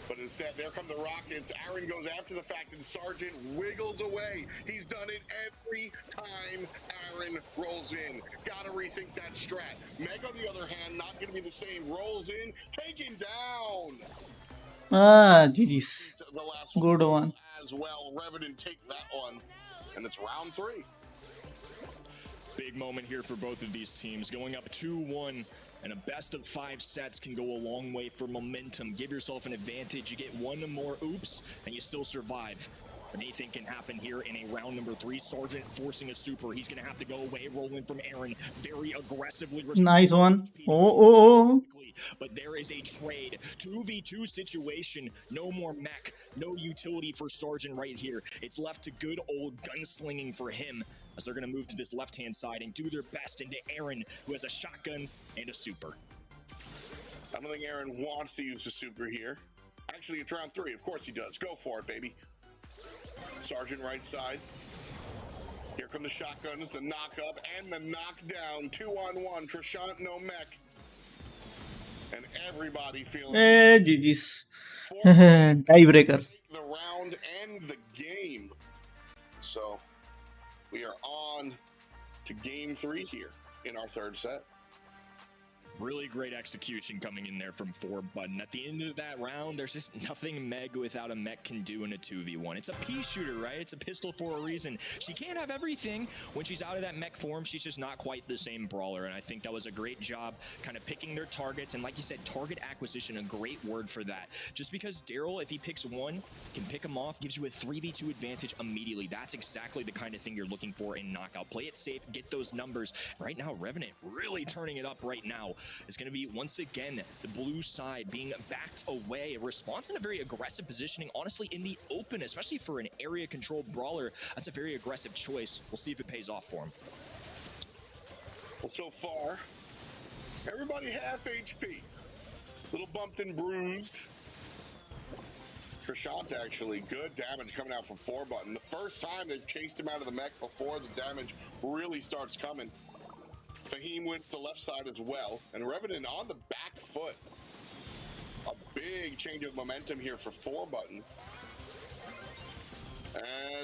But instead, there come the rockets. Aaron goes after the fact, and Sergeant wiggles away. He's done it every time Aaron rolls in. Gotta rethink that strat. Meg, on the other hand, not gonna be the same. Rolls in, taken down. GG's. The last Good one. as well. Revenant take that one, and it's round 3. Big moment here for both of these teams, going up 2-1, and a best of 5 sets can go a long way for momentum. Give yourself an advantage. You get one more oops, and you still survive. But anything can happen here in a round number 3. Sergeant forcing a super. He's going to have to go away, rolling from Aaron. Very aggressively. Nice one. Oh. But there is a trade. 2v2 situation. No more mech. No utility for Sergeant right here. It's left to good old gunslinging for him, as they're going to move to this left-hand side and do their best into Aaron, who has a shotgun and a super. I don't think Aaron wants to use the super here. Actually, it's round 3. Of course he does. Go for it, baby. Sergeant right side. Here come the shotguns, the knock up, and the knockdown. 2-on-1. Trishant, no mech. And everybody feeling GG's. Tiebreaker. the round and the game. So we are on to game 3 here in our 3rd set. Really great execution coming in there from 4Button. At the end of that round, there's just nothing Meg without a mech can do in a 2v1. It's a pea shooter, right? It's a pistol for a reason. She can't have everything. When she's out of that mech form, she's just not quite the same brawler, and I think that was a great job kind of picking their targets, and like you said, target acquisition, a great word for that. Just because Daryl, if he picks one, can pick him off, gives you a 3v2 advantage immediately. That's exactly the kind of thing you're looking for in Knockout. Play it safe, get those numbers. Right now, Revenant really turning it up right now. Is going to be, once again, the blue side being backed away. A response in a very aggressive positioning, honestly, in the open, especially for an area-controlled brawler. That's a very aggressive choice. We'll see if it pays off for him. Well, so far, everybody half HP. Little bumped and bruised. Trishant, actually, good damage coming out from 4Button. The first time they've chased him out of the mech before the damage really starts coming. Fahim went to the left side as well, and Revenant on the back foot. A big change of momentum here for 4Button.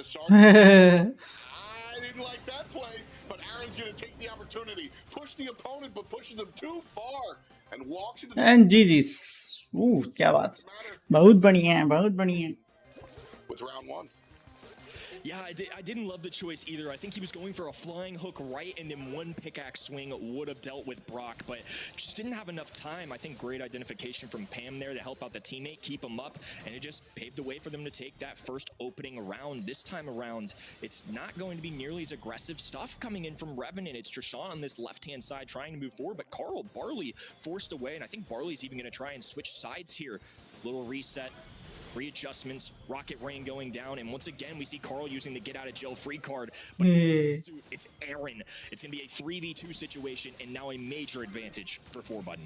Sergeant, I didn't like that play, but Aaron's going to take the opportunity, push the opponent, but pushes them too far, and walks into the... And GG's. क्या बात. बहुत बढ़िया. With round 1. Yeah, I didn't love the choice either. I think he was going for a flying hook right, and then one pickaxe swing would have dealt with Brock, but just didn't have enough time. I think great identification from Pam there to help out the teammate, keep him up, and it just paved the way for them to take that first opening round. This time around, it's not going to be nearly as aggressive stuff coming in from Revenant. It's Trishan on this left-hand side trying to move forward, but Carl Barley forced away, and I think Barley's even going to try and switch sides here. Little reset. Readjustments, Rocket Rain going down, and once again we see Carl using the get out of jail free card. But it's Aaron. It's going to be a 3v2 situation, and now a major advantage for 4Button.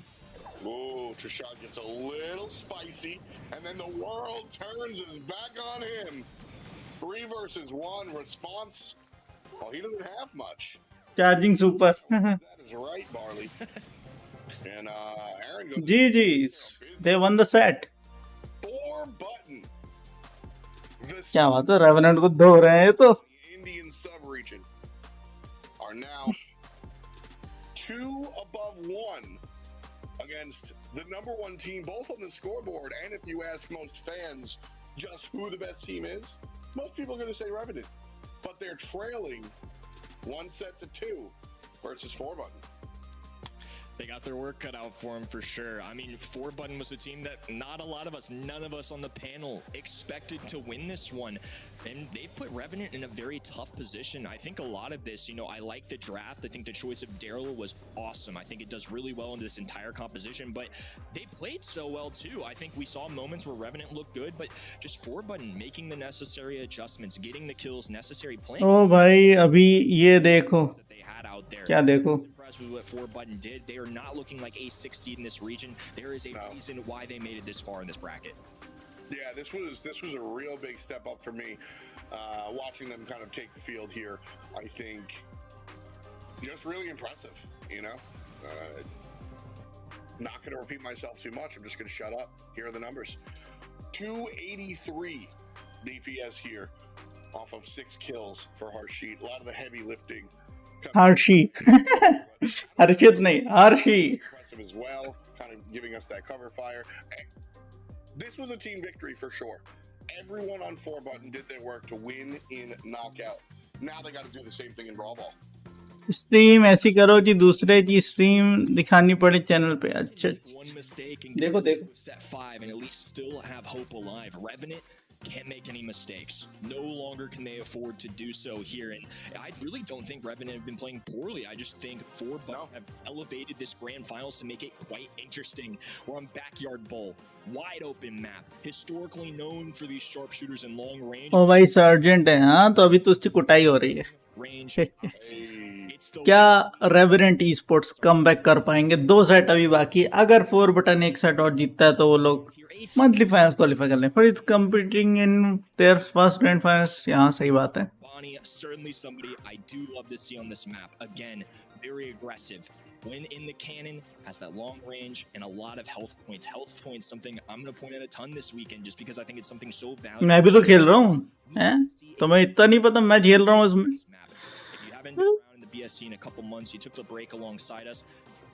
Ooh, Trishan gets a little spicy, and then the world turns his back on him. 3 versus 1 response. Well, he doesn't have much. Charging super. That is right, Barley. And Aaron goes. GG's. They won the set. 4Button. क्या बात है, revenant को धो रहे हैं तो. The Indian sub-region are now 2 above 1 against the number 1 team, both on the scoreboard. And if you ask most fans just who the best team is, most people are going to say Revenant. But they're trailing 1 set to 2 versus 4Button. They got their work cut out for them for sure. I mean, 4Button was a team that not a lot of us, none of us on the panel expected to win this one. And they put Revenant in a very tough position. I think a lot of this, you know, I like the draft. I think the choice of Daryl was awesome. I think it does really well in this entire composition, but they played so well too. I think we saw moments where Revenant looked good, but just 4Button making the necessary adjustments, getting the kills necessary, playing. ओ भाई अभी ये देखो That they had out there. क्या देखो. Impressed with what 4Button did. They are not looking like a 6 seed in this region. There is a reason why they made it this far in this bracket. Yeah, this was a real big step up for me. Watching them kind of take the field here, I think, just really impressive. You know, not going to repeat myself too much. I'm just going to shut up. Here are the numbers: 283 DPS here, off of 6 kills for Harshit. A lot of the heavy lifting. Harshi. Harshit nahi, Harshi. Impressive as well, kind of giving us that cover fire. This was a team victory for sure. Everyone on 4Button did their work to win in knockout. Now they got to do the same thing in Brawl Ball. Stream ऐसी करो कि दूसरे की stream दिखानी पड़े channel पे. अच्छा देखो देखो. Set 5 and at least still have hope alive. Revenant can't make any mistakes. No longer can they afford to do so here. And I really don't think Revenant have been playing poorly. I just think 4Button have elevated this grand finals to make it quite interesting. We're on Backyard Bowl. Wide open map. Historically known for these sharpshooters in long range. ओ भाई sergeant है. हाँ तो अभी तो उसकी कुटाई हो रही है. Range. क्या revenant e sports come back कर पाएंगे? 2 सेट अभी बाकी. अगर 4Button 1 सेट और जीतता है तो वो लोग मंथली फाइनल्स क्वालिफाई कर लें. For its competing in their first grand finals. यहाँ सही बात है. Certainly somebody I do love to see on this map. Again, very aggressive. When in the cannon, has that long range and a lot of health points. Health points, something I'm going to point out a ton this weekend just because I think it's something so valuable. मैं भी तो खेल रहा हूँ. तुम्हें इतना नहीं पता मैं खेल रहा हूँ इसमें. If you haven't been around in the BSC in a couple months, you took the break alongside us.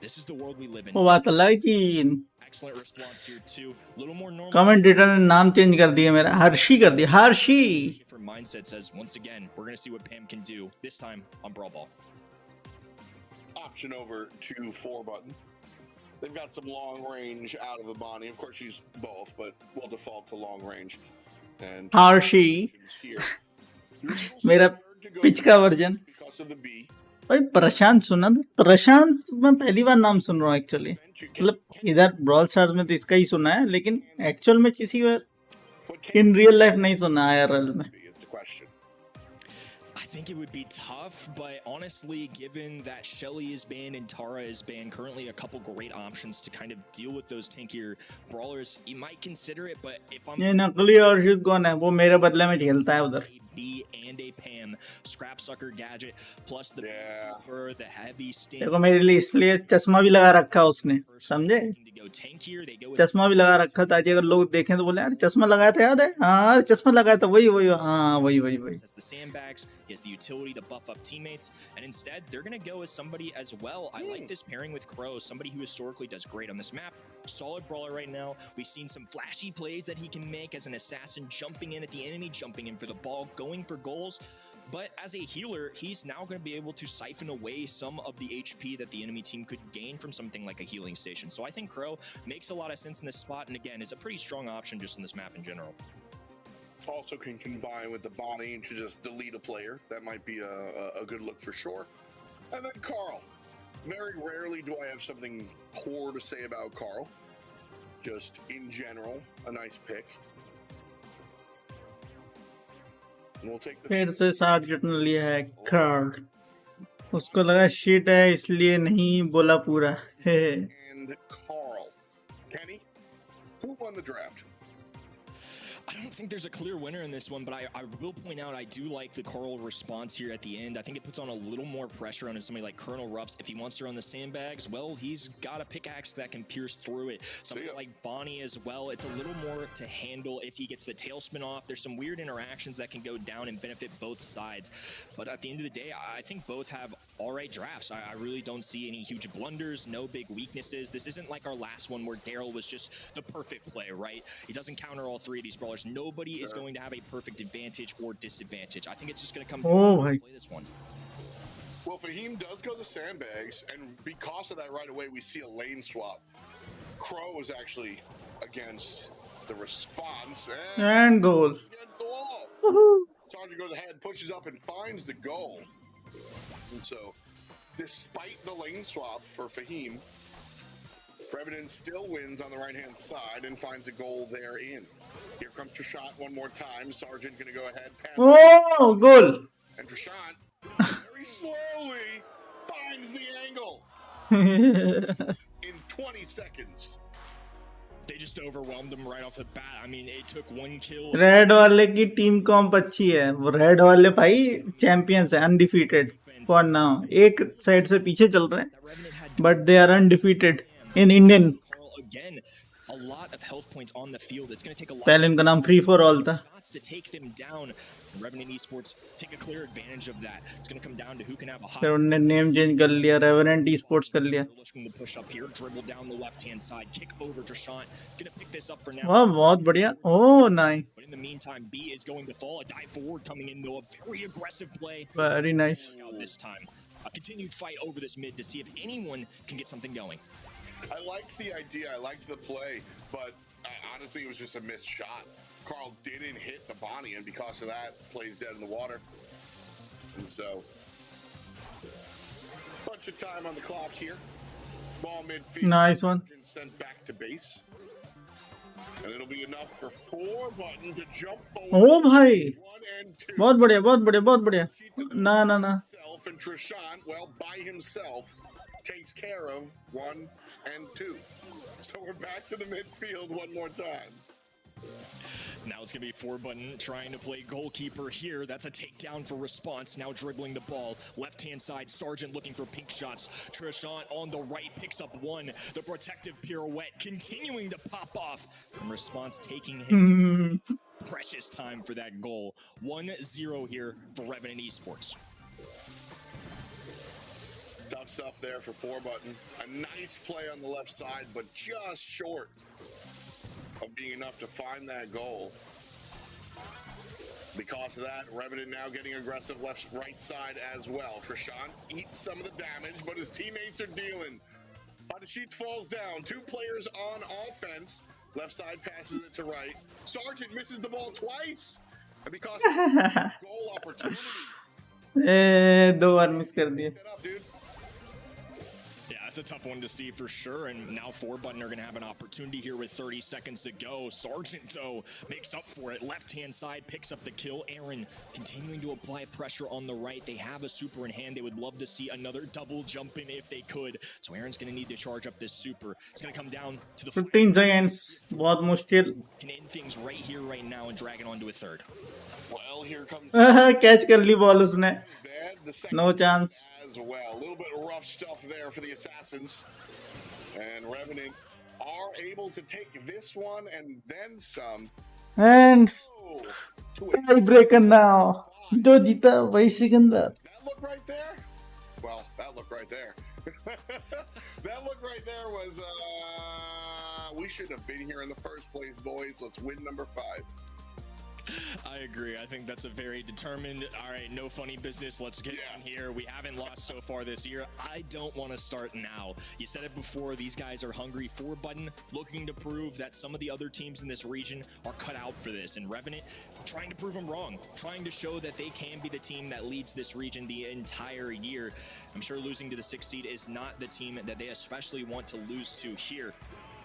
This is the world we live in. वो बात अलग है कि Excellent response here too. A little more normal. Commentator ने नाम change कर दिया मेरा. हर्षी कर दिया. Harshi. Different mindset says once again we're going to see what Pam can do this time on Brawl Ball. Option over to 4Button. They've got some long range out of the Bonnie. Of course, she's both, but we'll default to long range. And Harshi. मेरा pitch का version. Because of the B. भाई प्रशांत सुना तो. प्रशांत मैं पहली बार नाम सुन रहा हूँ एक्चुअली. मतलब इधर ब्रॉल स्टार्स में तो इसका ही सुना है, लेकिन एक्चुअल में किसी बार इन रियल लाइफ नहीं सुना IRL में. I think it would be tough, but honestly, given that Shelly is banned and Tara is banned, currently a couple great options to kind of deal with those tankier brawlers. You might consider it, but if I'm ये नकली अर्शित कौन है? वो मेरे बदले में खेलता है उधर. B and a Pam, Scrap Sucker gadget, plus the super, the heavy sting. देखो मेरे लिए इसलिए चश्मा भी लगा रखा उसने, समझे? चश्मा भी लगा रखा ताकि अगर लोग देखें तो बोले यार चश्मा लगाया था, याद है? हाँ चश्मा लगाया था, वही वही. The sandbags, he has the utility to buff up teammates, and instead they're gonna go as somebody as well. I like this pairing with Crow, somebody who historically does great on this map. Solid brawler right now. We've seen some flashy plays that he can make as an assassin, jumping in at the enemy, jumping in for the ball, going going for goals. But as a healer, he's now going to be able to siphon away some of the HP that the enemy team could gain from something like a healing station. So I think Crow makes a lot of sense in this spot, and again, is a pretty strong option just in this map in general. Also can combine with the Bonnie to just delete a player. That might be a good look for sure. And then Carl. Very rarely do I have something poor to say about Carl. Just in general, a nice pick. And we'll take the फिर से sergeant ने लिया है card. उसको लगा shit है इसलिए नहीं बोला पूरा. and Carl. Kenny, who won the draft? I don't think there's a clear winner in this one, but I will point out I do like the Coral response here at the end. I think it puts on a little more pressure on somebody like Colonel Rups. If he wants to run the sandbags, well, he's got a pickaxe that can pierce through it. Somebody like Bonnie as well. It's a little more to handle if he gets the tailspin off. There's some weird interactions that can go down and benefit both sides. But at the end of the day, I think both have all right drafts. I really don't see any huge blunders, no big weaknesses. This isn't like our last one where Daryl was just the perfect play, right? He doesn't counter all three of these brawlers. Nobody is going to have a perfect advantage or disadvantage. I think it's just going to come down to play this one. Well, Fahim does go the sandbags, and because of that right away, we see a lane swap. Crow is actually against the response. And goal. Against the wall. Sergeant goes ahead, pushes up, and finds the goal. And so, despite the lane swap for Fahim, Revenant still wins on the right-hand side and finds a goal therein. Here comes Trishant one more time. Sergeant going to go ahead. Oh, goal. And Trishant very slowly finds the angle in 20 seconds. They just overwhelmed them right off the bat. I mean, it took one kill. Red वाले की team कॉम्प अच्छी है. वो red वाले भाई champions है, undefeated for now. एक side से पीछे चल रहे हैं, but they are undefeated in Indian. A lot of health points on the field. It's going to take a lot. पहले इनका नाम फ्री फॉर ऑल था. To take them down. Revenant Esports take a clear advantage of that. It's going to come down to who can have a hot. फिर उन्होंने name change कर लिया, revenant esports कर लिया. Looking to push up here, dribble down the left-hand side, kick over Trishant. Going to pick this up for now. वाह, बहुत बढ़िया. Oh nice. But in the meantime, B is going to fall. A dive forward coming in, though. A very aggressive play. Very nice. This time, a continued fight over this mid to see if anyone can get something going. I liked the idea. I liked the play, but honestly, it was just a missed shot. Carl didn't hit the Bonnie, and because of that, plays dead in the water. And so, bunch of time on the clock here. Ball midfield. Nice one. Sent back to base. And it'll be enough for 4-button to jump forward. ओ भाई, 1 and 2. बहुत बढ़िया, बहुत बढ़िया, बहुत बढ़िया. ना ना ना. And Trishant, well, by himself, takes care of 1 and 2. So we're back to the midfield one more time. Now it's going to be 4-button trying to play goalkeeper here. That's a takedown for response. Now dribbling the ball. Left-hand side, Sergeant looking for pink shots. Trishant on the right picks up one. The protective pirouette continuing to pop off. And response taking him. Precious time for that goal. 1-0 here for Revenant Esports. Tough stuff there for 4-button. A nice play on the left side, but just short of being enough to find that goal. Because of that, Revenant now getting aggressive right side as well. Trishant eats some of the damage, but his teammates are dealing. Sheets falls down. 2 players on offense. Left side passes it to right. Sergeant misses the ball twice. And because of goal opportunity. 2 bar miss कर दिए. Get up, dude. Yeah, that's a tough one to see for sure. And now 4-button are going to have an opportunity here with 30 seconds to go. Sergeant, though, makes up for it. Left-hand side picks up the kill. Aaron continuing to apply pressure on the right. They have a super in hand. They would love to see another double jump in if they could. So Aaron's going to need to charge up this super. It's going to come down to the 15 seconds. बहुत मुश्किल. Can end things right here, right now, and drag it on to a third. Well, here comes catch कर ली ball उसने. the second No chance. as well. A little bit of rough stuff there for the Assassins. And Revenant are able to take this one and then some. And Oh, to a tiebreaker now. जो जीता वही Sikandar. That look right there? Well, that look right there. That look right there was, we shouldn't have been here in the first place, boys. Let's win number 5. I agree. I think that's a very determined, all right, no funny business. Let's get on here. We haven't lost so far this year. I don't want to start now. You said it before. These guys are hungry for button, looking to prove that some of the other teams in this region are cut out for this. And Revenant trying to prove them wrong, trying to show that they can be the team that leads this region the entire year. I'm sure losing to the 6th seed is not the team that they especially want to lose to here.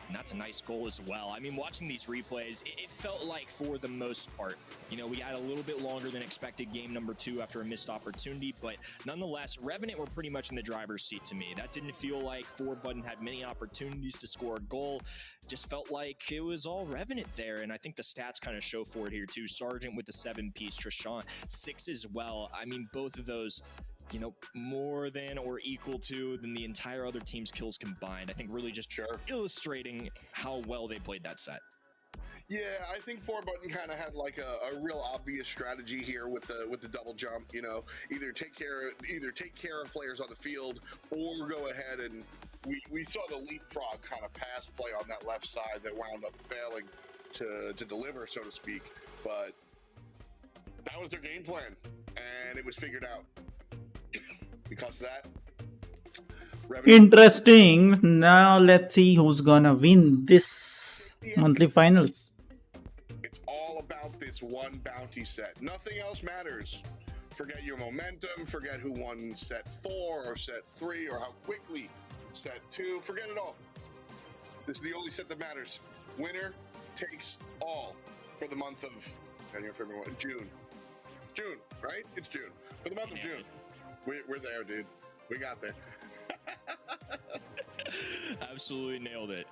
And that's a nice goal as well. I mean, watching these replays, it felt like for the most part, you know, we had a little bit longer than expected game number 2 after a missed opportunity, but nonetheless, Revenant were pretty much in the driver's seat to me. That didn't feel like 4Button had many opportunities to score a goal. Just felt like it was all Revenant there, and I think the stats kind of show for it here too. Sergeant with the 7-piece, Trishan 6 as well. I mean, both of those, you know, more than or equal to than the entire other team's kills combined. I think really just illustrating how well they played that set. Yeah, I think 4Button kind of had like a real obvious strategy here with the double jump. You know, either take care of players on the field, or go ahead and we saw the leapfrog kind of pass play on that left side that wound up failing to deliver, so to speak. But that was their game plan, and it was figured out. Because of that, Interesting. Now let's see who's gonna win this monthly finals. It's all about this one bounty set. Nothing else matters. Forget your momentum. Forget who won set 4 or set 3 or how quickly set 2. Forget it all. This is the only set that matters. Winner takes all for the month of June. June, right? It's June. For the month of June. We're there, dude. We got there. Absolutely nailed it.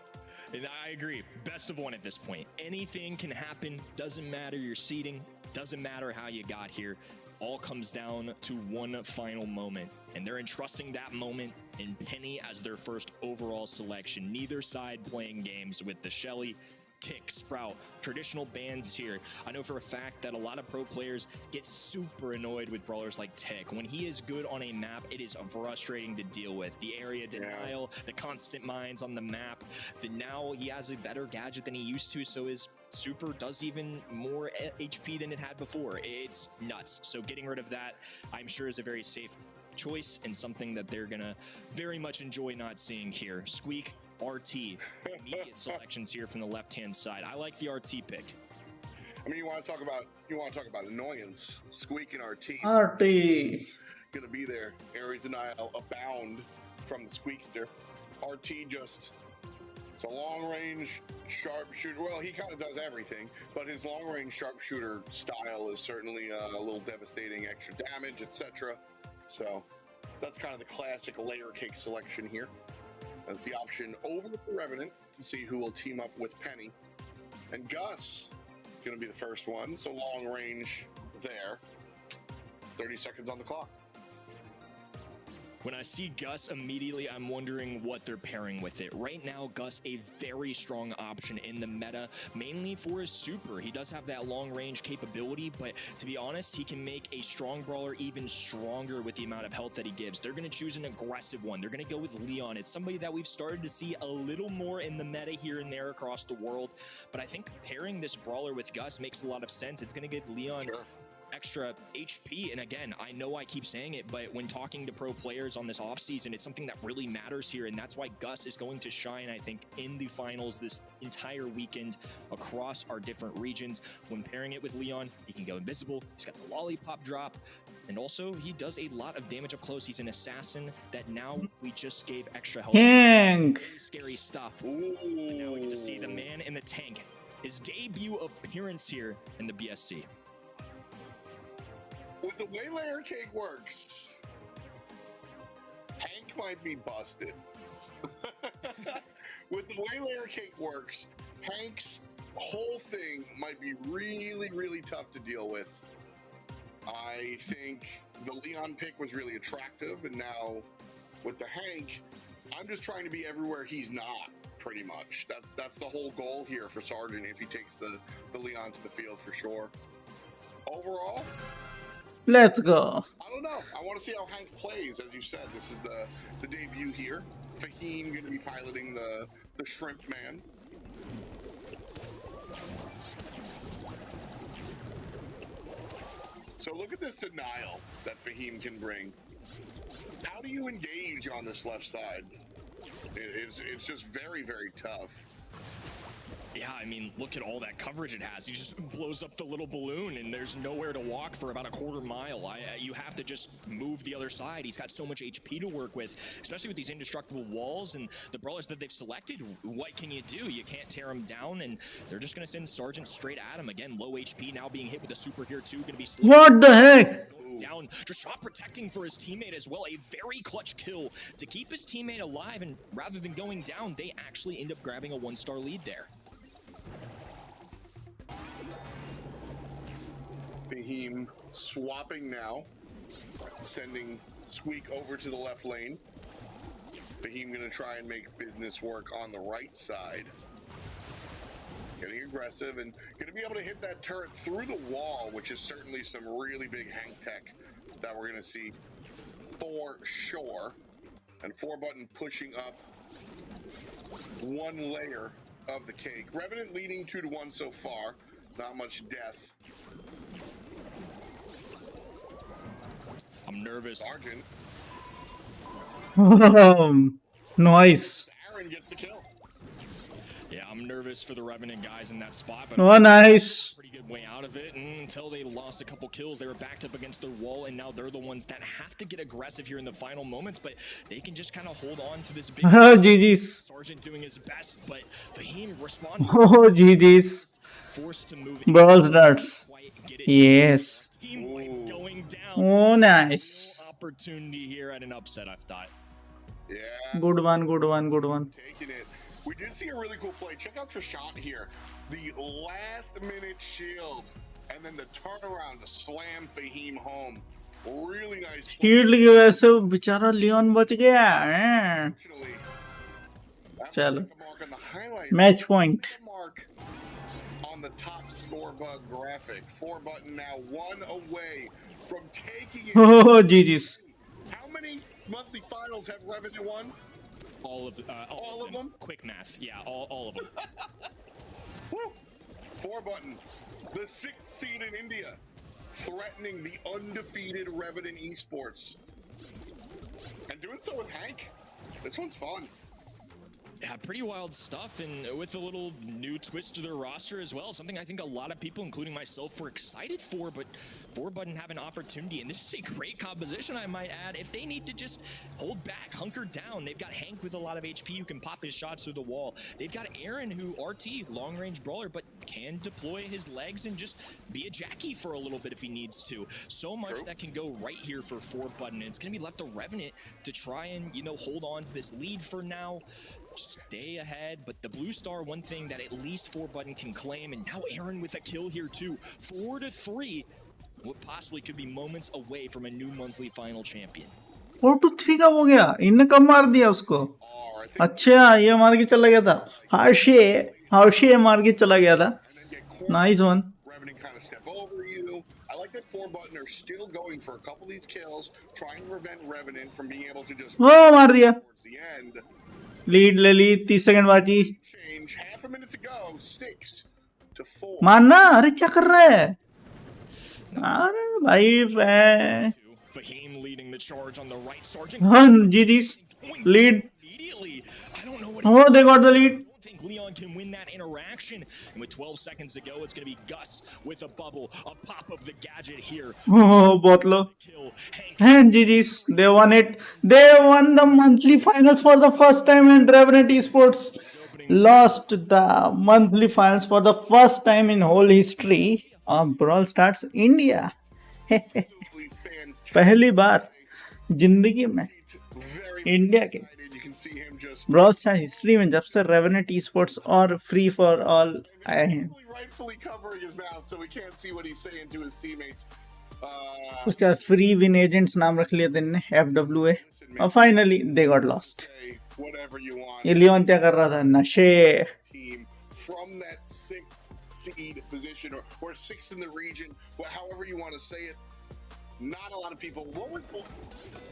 And I agree. Best of 1 at this point. Anything can happen. Doesn't matter your seeding. Doesn't matter how you got here. All comes down to one final moment. And they're entrusting that moment in Penny as their first overall selection. Neither side playing games with the Shelly, Tick, Sprout, traditional bans here. I know for a fact that a lot of pro players get super annoyed with brawlers like Tick. When he is good on a map, it is frustrating to deal with. The area denial, the constant mines on the map. Now he has a better gadget than he used to, so his super does even more HP than it had before. It's nuts. So getting rid of that, I'm sure, is a very safe choice and something that they're gonna very much enjoy not seeing here. Squeak, RT, immediate selections here from the left-hand side. I like the RT pick. I mean, you want to talk about annoyance. Squeak and RT. Gonna be there. Area denial abound from the Squeakster. RT just, it's a long-range sharpshooter. Well, he kind of does everything, but his long-range sharpshooter style is certainly a little devastating, extra damage, etc. So that's kind of the classic layer cake selection here. That's the option over for Revenant to see who will team up with Penny. And Gus is going to be the first one, so long range there. 30 seconds on the clock. When I see Gus, immediately I'm wondering what they're pairing with it. Right now, Gus, a very strong option in the meta, mainly for his super. He does have that long-range capability, but to be honest, he can make a strong brawler even stronger with the amount of health that he gives. They're going to choose an aggressive one. They're going to go with Leon. It's somebody that we've started to see a little more in the meta here and there across the world, but I think pairing this brawler with Gus makes a lot of sense. It's going to give Leon extra HP. And again, I know I keep saying it, but when talking to pro players on this offseason, it's something that really matters here. And that's why Gus is going to shine, I think, in the finals this entire weekend across our different regions. When pairing it with Leon, he can go invisible. He's got the lollipop drop. And also, he does a lot of damage up close. He's an assassin that now we just gave extra health. Hank! Very scary stuff. And now we get to see the man in the tank. His debut appearance here in the BSC. With the way layer cake works, Hank might be busted. With the way layer cake works, Hank's whole thing might be really, really tough to deal with. I think the Leon pick was really attractive, and now with the Hank, I'm just trying to be everywhere he's not, pretty much. That's the whole goal here for Sergeant if he takes the Leon to the field for sure. Overall, let's go. I don't know. I want to see how Hank plays. As you said, this is the debut here. Fahim going to be piloting the Shrimp Man. So look at this denial that Fahim can bring. How do you engage on this left side? It's just very, very tough. Yeah, I mean, look at all that coverage it has. He just blows up the little balloon, and there's nowhere to walk for about a quarter mile. You have to just move the other side. He's got so much HP to work with, especially with these indestructible walls and the brawlers that they've selected. What can you do? You can't tear him down, and they're just going to send Sergeant straight at him. Again, low HP, now being hit with a super here, too. Going to be What the heck? down. Drashot protecting for his teammate as well. A very clutch kill to keep his teammate alive, and rather than going down, they actually end up grabbing a 1-star lead there. Fahim swapping now, sending Squeak over to the left lane. Fahim gonna try and make business work on the right side. Getting aggressive and gonna be able to hit that turret through the wall, which is certainly some really big hang tech that we're gonna see for sure. And 4Button pushing up one layer of the cake. Revenant leading 2-1 so far. Not much death. I'm nervous. Sergeant. Nice. Aaron gets the kill. Yeah, I'm nervous for the Revenant guys in that spot, but Oh, nice. pretty good way out of it. And until they lost a couple kills, they were backed up against their wall, and now they're the ones that have to get aggressive here in the final moments, but they can just kind of hold on to this big GG's. Sergeant doing his best, but Fahim responding, Oh, GG's. forced to move Brawl starts. quite get it. Yes. Team wipe going down. Oh, nice. No opportunity here at an upset, I've thought. Yeah. Good one, good one, good one. Taking it. We did see a really cool play. Check out Drashot here. The last minute shield. And then the turnaround to slam Fahim home. Really nice play. Shield की वजह से बेचारा Leone बच गया हैं। Actually, that चलो mark on the highlight match point. mark on the top score bug graphic. 4Button now one away from taking it. Oh, GG's. How many monthly finals have Revenant won? All of All of them? Quick math. Yeah, all of them. Woo! 4Button, the 6th seed in India, threatening the undefeated Revenant Esports. And doing so with Hank. This one's fun. Yeah, pretty wild stuff, and with a little new twist to their roster as well. Something I think a lot of people, including myself, were excited for, but 4Button have an opportunity, and this is a great composition, I might add. If they need to just hold back, hunker down, they've got Hank with a lot of HP who can pop his shots through the wall. They've got Aaron, who RT, long-range brawler, but can deploy his legs and just be a Jackie for a little bit if he needs to. So much that can go right here for 4Button, and it's going to be left to Revenant to try and, hold on to this lead for now. Stay ahead, but the blue star, one thing that at least 4Button can claim, and now Aaron with a kill here too. 4-3, what possibly could be moments away from a new monthly final champion. 4-3 का हो गया, इनने कब मार दिया उसको? अच्छा, ये मार के चला गया था। हार्शे मार के चला गया था। Nice one. Revenant kind of step over you. I like that 4Button are still going for a couple of these kills, trying to prevent Revenant from being able to just Oh, मार दिया। towards the end. Lead ले ली, 30 second बाकी। Change, half a minute to go, 6-4. मारना, अरे क्या कर रहा है? अरे भाई Fahim leading the charge on the right. Sergeant हाँ, GG's lead. immediately. I don't know what Oh, they got the lead. I don't think Leon can win that interaction. And with 12 seconds to go, it's going to be Gus with a bubble, a pop of the gadget here. Oh, बहुत लो. Kill Hank. And GG's, they won it. They won the monthly finals for the first time, and Revenant Esports lost the monthly finals for the first time in whole history of Brawl Stars India. Absolutely fantastic. पहली बार जिंदगी में Very India के excited. You can see him just brawl star history में जब से revenant esports और free for all आए हैं, rightfully covering his mouth so we can't see what he's saying to his teammates. उसके बाद फ्री विन एजेंट्स नाम रख लिया इनने FWA, और finally they got lost. Say whatever you want. ये लियोन क्या कर रहा था? नशे। Team from that 6th seed position or 6th in the region, however you want to say it. Not a lot of people. What was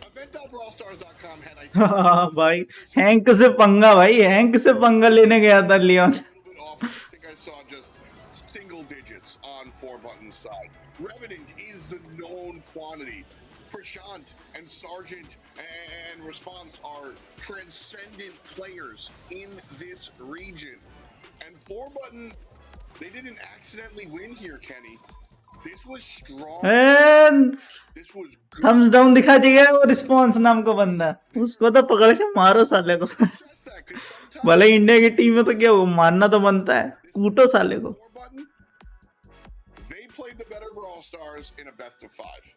event.brawlstars.com had भाई hang से पंगा, भाई हैंक से पंगा लेने गया था Leone. a little bit off. I think I saw just single digits on 4Button's side. Revenant is the known quantity. Prashant and Sergeant and Response are transcendent players in this region. And 4Button, they didn't accidentally win here, Kenny. This was strong. And This was good. thumbs down दिखा दिया वो response नाम का बंदा, उसको तो पकड़ के मारो साले को। Stress that, 'cause sometimes भले इंडिया की टीम में तो क्या वो मानना तो बनता है, कूटो साले को। 4Button, they played the better Brawl Stars in a best of 5.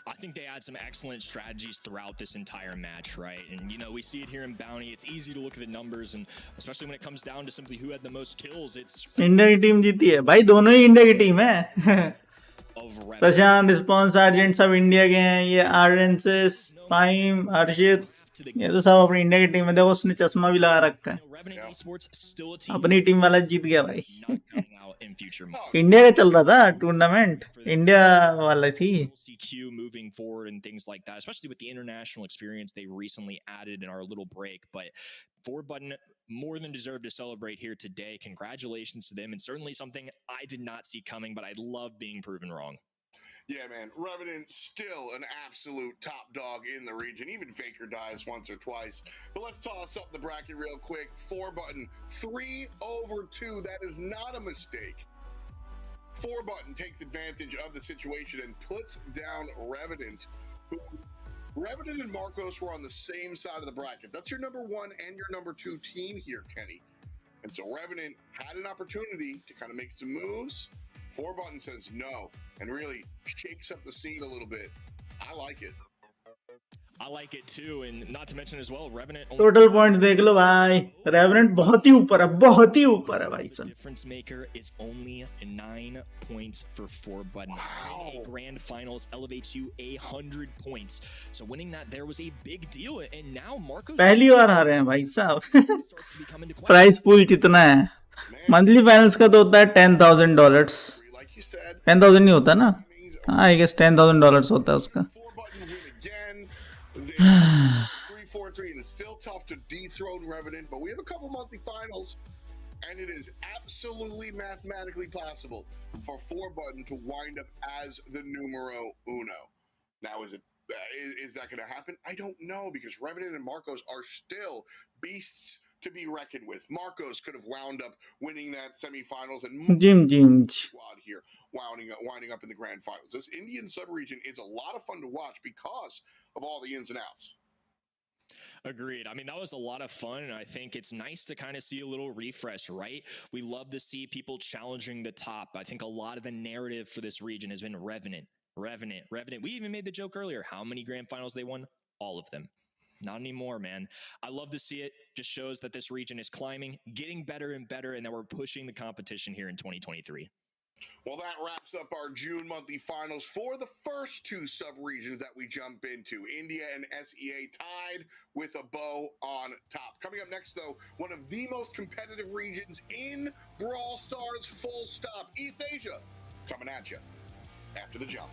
I think they had some excellent strategies throughout this entire match, right? And, you know, we see it here in Bounty. It's easy to look at the numbers, and especially when it comes down to simply who had the most kills, it's India की team जीती है भाई, दोनों ही India की team है। of Revenant. Prashant, response, sergeant सब India के हैं। ये आर्यंसिस, फाइम, हर्षित, ये तो सब अपनी इंडिया की टीम है। देखो उसने चश्मा भी लगा रखा है। Revenant Esports still a team अपनी टीम वाला जीत गया भाई। not coming out in future months. India का चल रहा था टूर्नामेंट, इंडिया वाला थी। CQ moving forward and things like that, especially with the international experience they recently added in our little break. But 4Button more than deserved to celebrate here today. Congratulations to them, and certainly something I did not see coming, but I love being proven wrong. Yeah, man. Revenant still an absolute top dog in the region. Even Faker dies once or twice. But let's toss up the bracket real quick. 4Button, 3/2. That is not a mistake. 4Button takes advantage of the situation and puts down Revenant, who Revenant and Marcos were on the same side of the bracket. That's your number 1 and your number 2 team here, Kenny. And so Revenant had an opportunity to kind of make some moves. 4Button says no and really shakes up the scene a little bit. I like it. I like it too, and not to mention as well, Revenant. Total point देख लो भाई, revenant बहुत ही ऊपर है, बहुत ही ऊपर है भाई The सब। difference maker is only 9 points for 4Button. Winning a grand finals elevates you 100 points. So winning that there was a big deal, and now Marcos पहली बार आ रहे हैं भाई साहब। starts to become into question. Price pool कितना है? Monthly finals का तो होता है $10,000। Like you said, 10,000 नहीं होता ना? things हाँ, आई गेस $10,000 होता है उसका। 4Button win again. They're 3-4-3, and it's still tough to dethrone Revenant, but we have a couple monthly finals, and it is absolutely mathematically possible for 4Button to wind up as the numero uno. Now, is that going to happen? I don't know, because Revenant and Marcos are still beasts to be reckoned with. Marcos could have wound up winning that semifinals, and gym squad here winding up in the grand finals. This Indian sub-region is a lot of fun to watch because of all the ins and outs. Agreed. I mean, that was a lot of fun, and I think it's nice to kind of see a little refresh, right? We love to see people challenging the top. I think a lot of the narrative for this region has been Revenant. We even made the joke earlier. How many grand finals they won? All of them. Not anymore, man. I love to see it. Just shows that this region is climbing, getting better and better, and that we're pushing the competition here in 2023. Well, that wraps up our June monthly finals for the first 2 sub-regions that we jump into. India and SEA tied with a bow on top. Coming up next, though, one of the most competitive regions in Brawl Stars, full stop. East Asia, coming at you after the jump.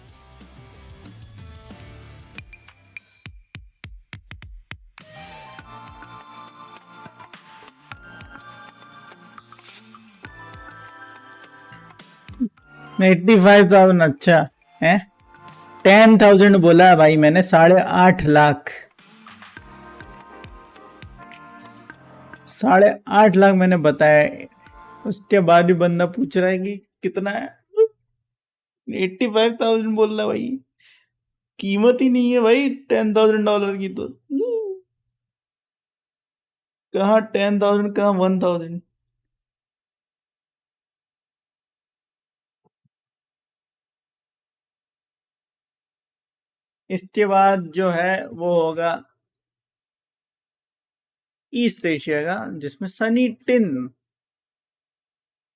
$85,000 अच्छा है। 10,000 बोला भाई मैंने, 8.5 लाख, 8.5 लाख मैंने बताया। उसके बाद भी बंदा पूछ रहा है कि कितना है। 85,000 बोल रहा भाई, कीमत ही नहीं है भाई $10,000 की। तो कहाँ 10,000, कहाँ 1,000। इसके बाद जो है वो होगा ईस्ट एशिया का, जिसमें सनी टिन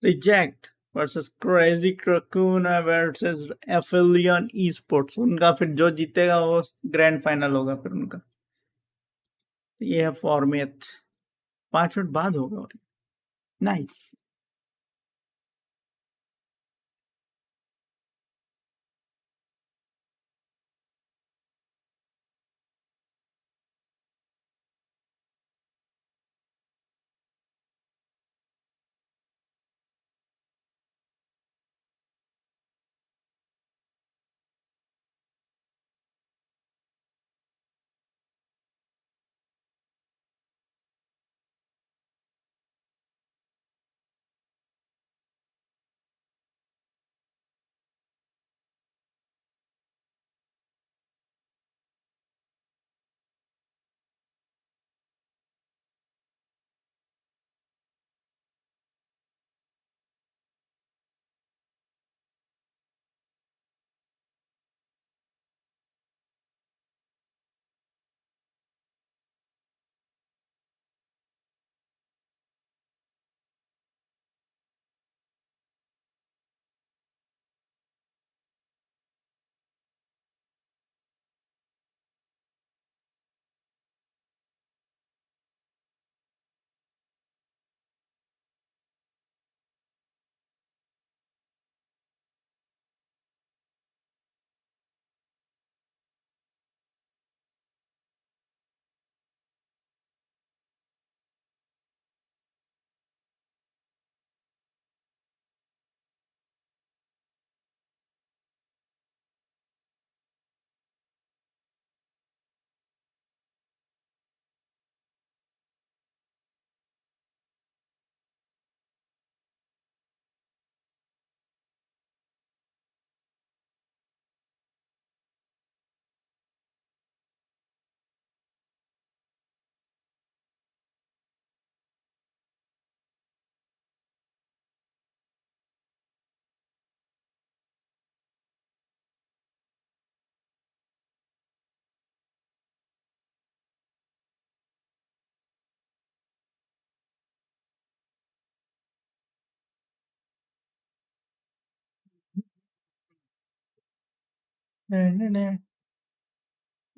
रिजेक्ट वर्सेस क्रेजी क्रकून वर्सेस एफिलियन ई स्पोर्ट्स। उनका फिर जो जीतेगा वो ग्रैंड फाइनल होगा फिर उनका। ये है फॉर्मेट, 5 मिनट बाद होगा। नाइस।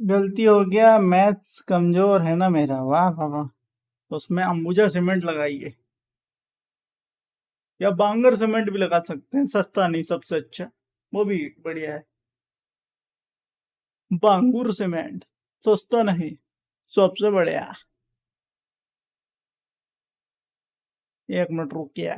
गलती हो गया, मैथ्स कमजोर है ना मेरा। वाह वाह वाह। उसमें अंबुजा सीमेंट लगाइए या बांगर सीमेंट भी लगा सकते हैं, सस्ता नहीं सबसे अच्छा, वो भी बढ़िया है। बांगुर सीमेंट सस्ता नहीं, सबसे बढ़िया। एक मिनट रुकिए।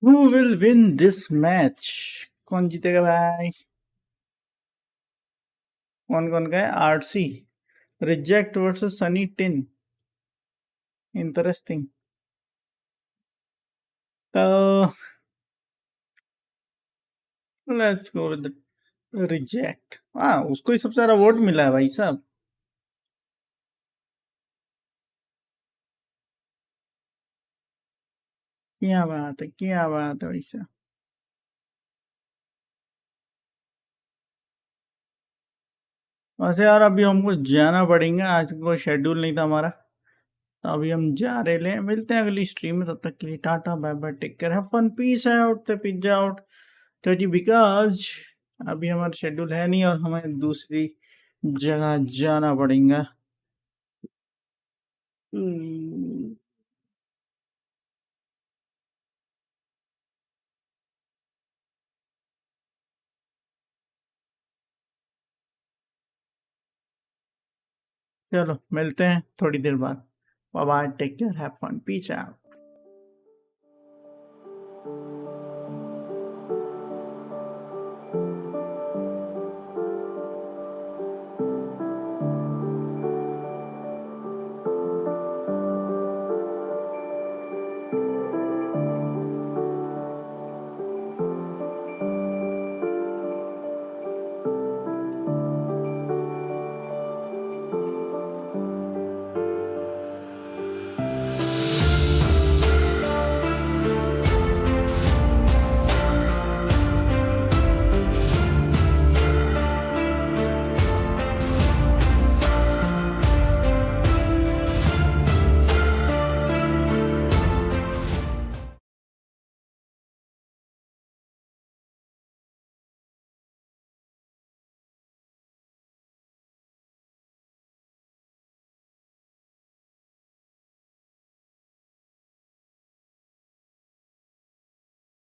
Who will win this match? कौन जीतेगा भाई? कौन कौन का है? RC reject versus Sunny tin. Interesting. तो लेट्स गो विद रिजेक्ट। हाँ, उसको ही सबसे ज्यादा वोट मिला है भाई साहब। क्या बात है, क्या बात है भाई साहब। वैसे यार अभी हमको जाना पड़ेगा, आज कोई शेड्यूल नहीं था हमारा, तो अभी हम जा रहे हैं। मिलते हैं अगली स्ट्रीम में, तब तक के लिए tata bye bye, take care, have fun, peace out, pizza out. तो जी बिकॉज अभी हमारा शेड्यूल है नहीं और हमें दूसरी जगह जाना पड़ेगा। चलो मिलते हैं थोड़ी देर बाद। Bye bye, take care, have fun, peace out.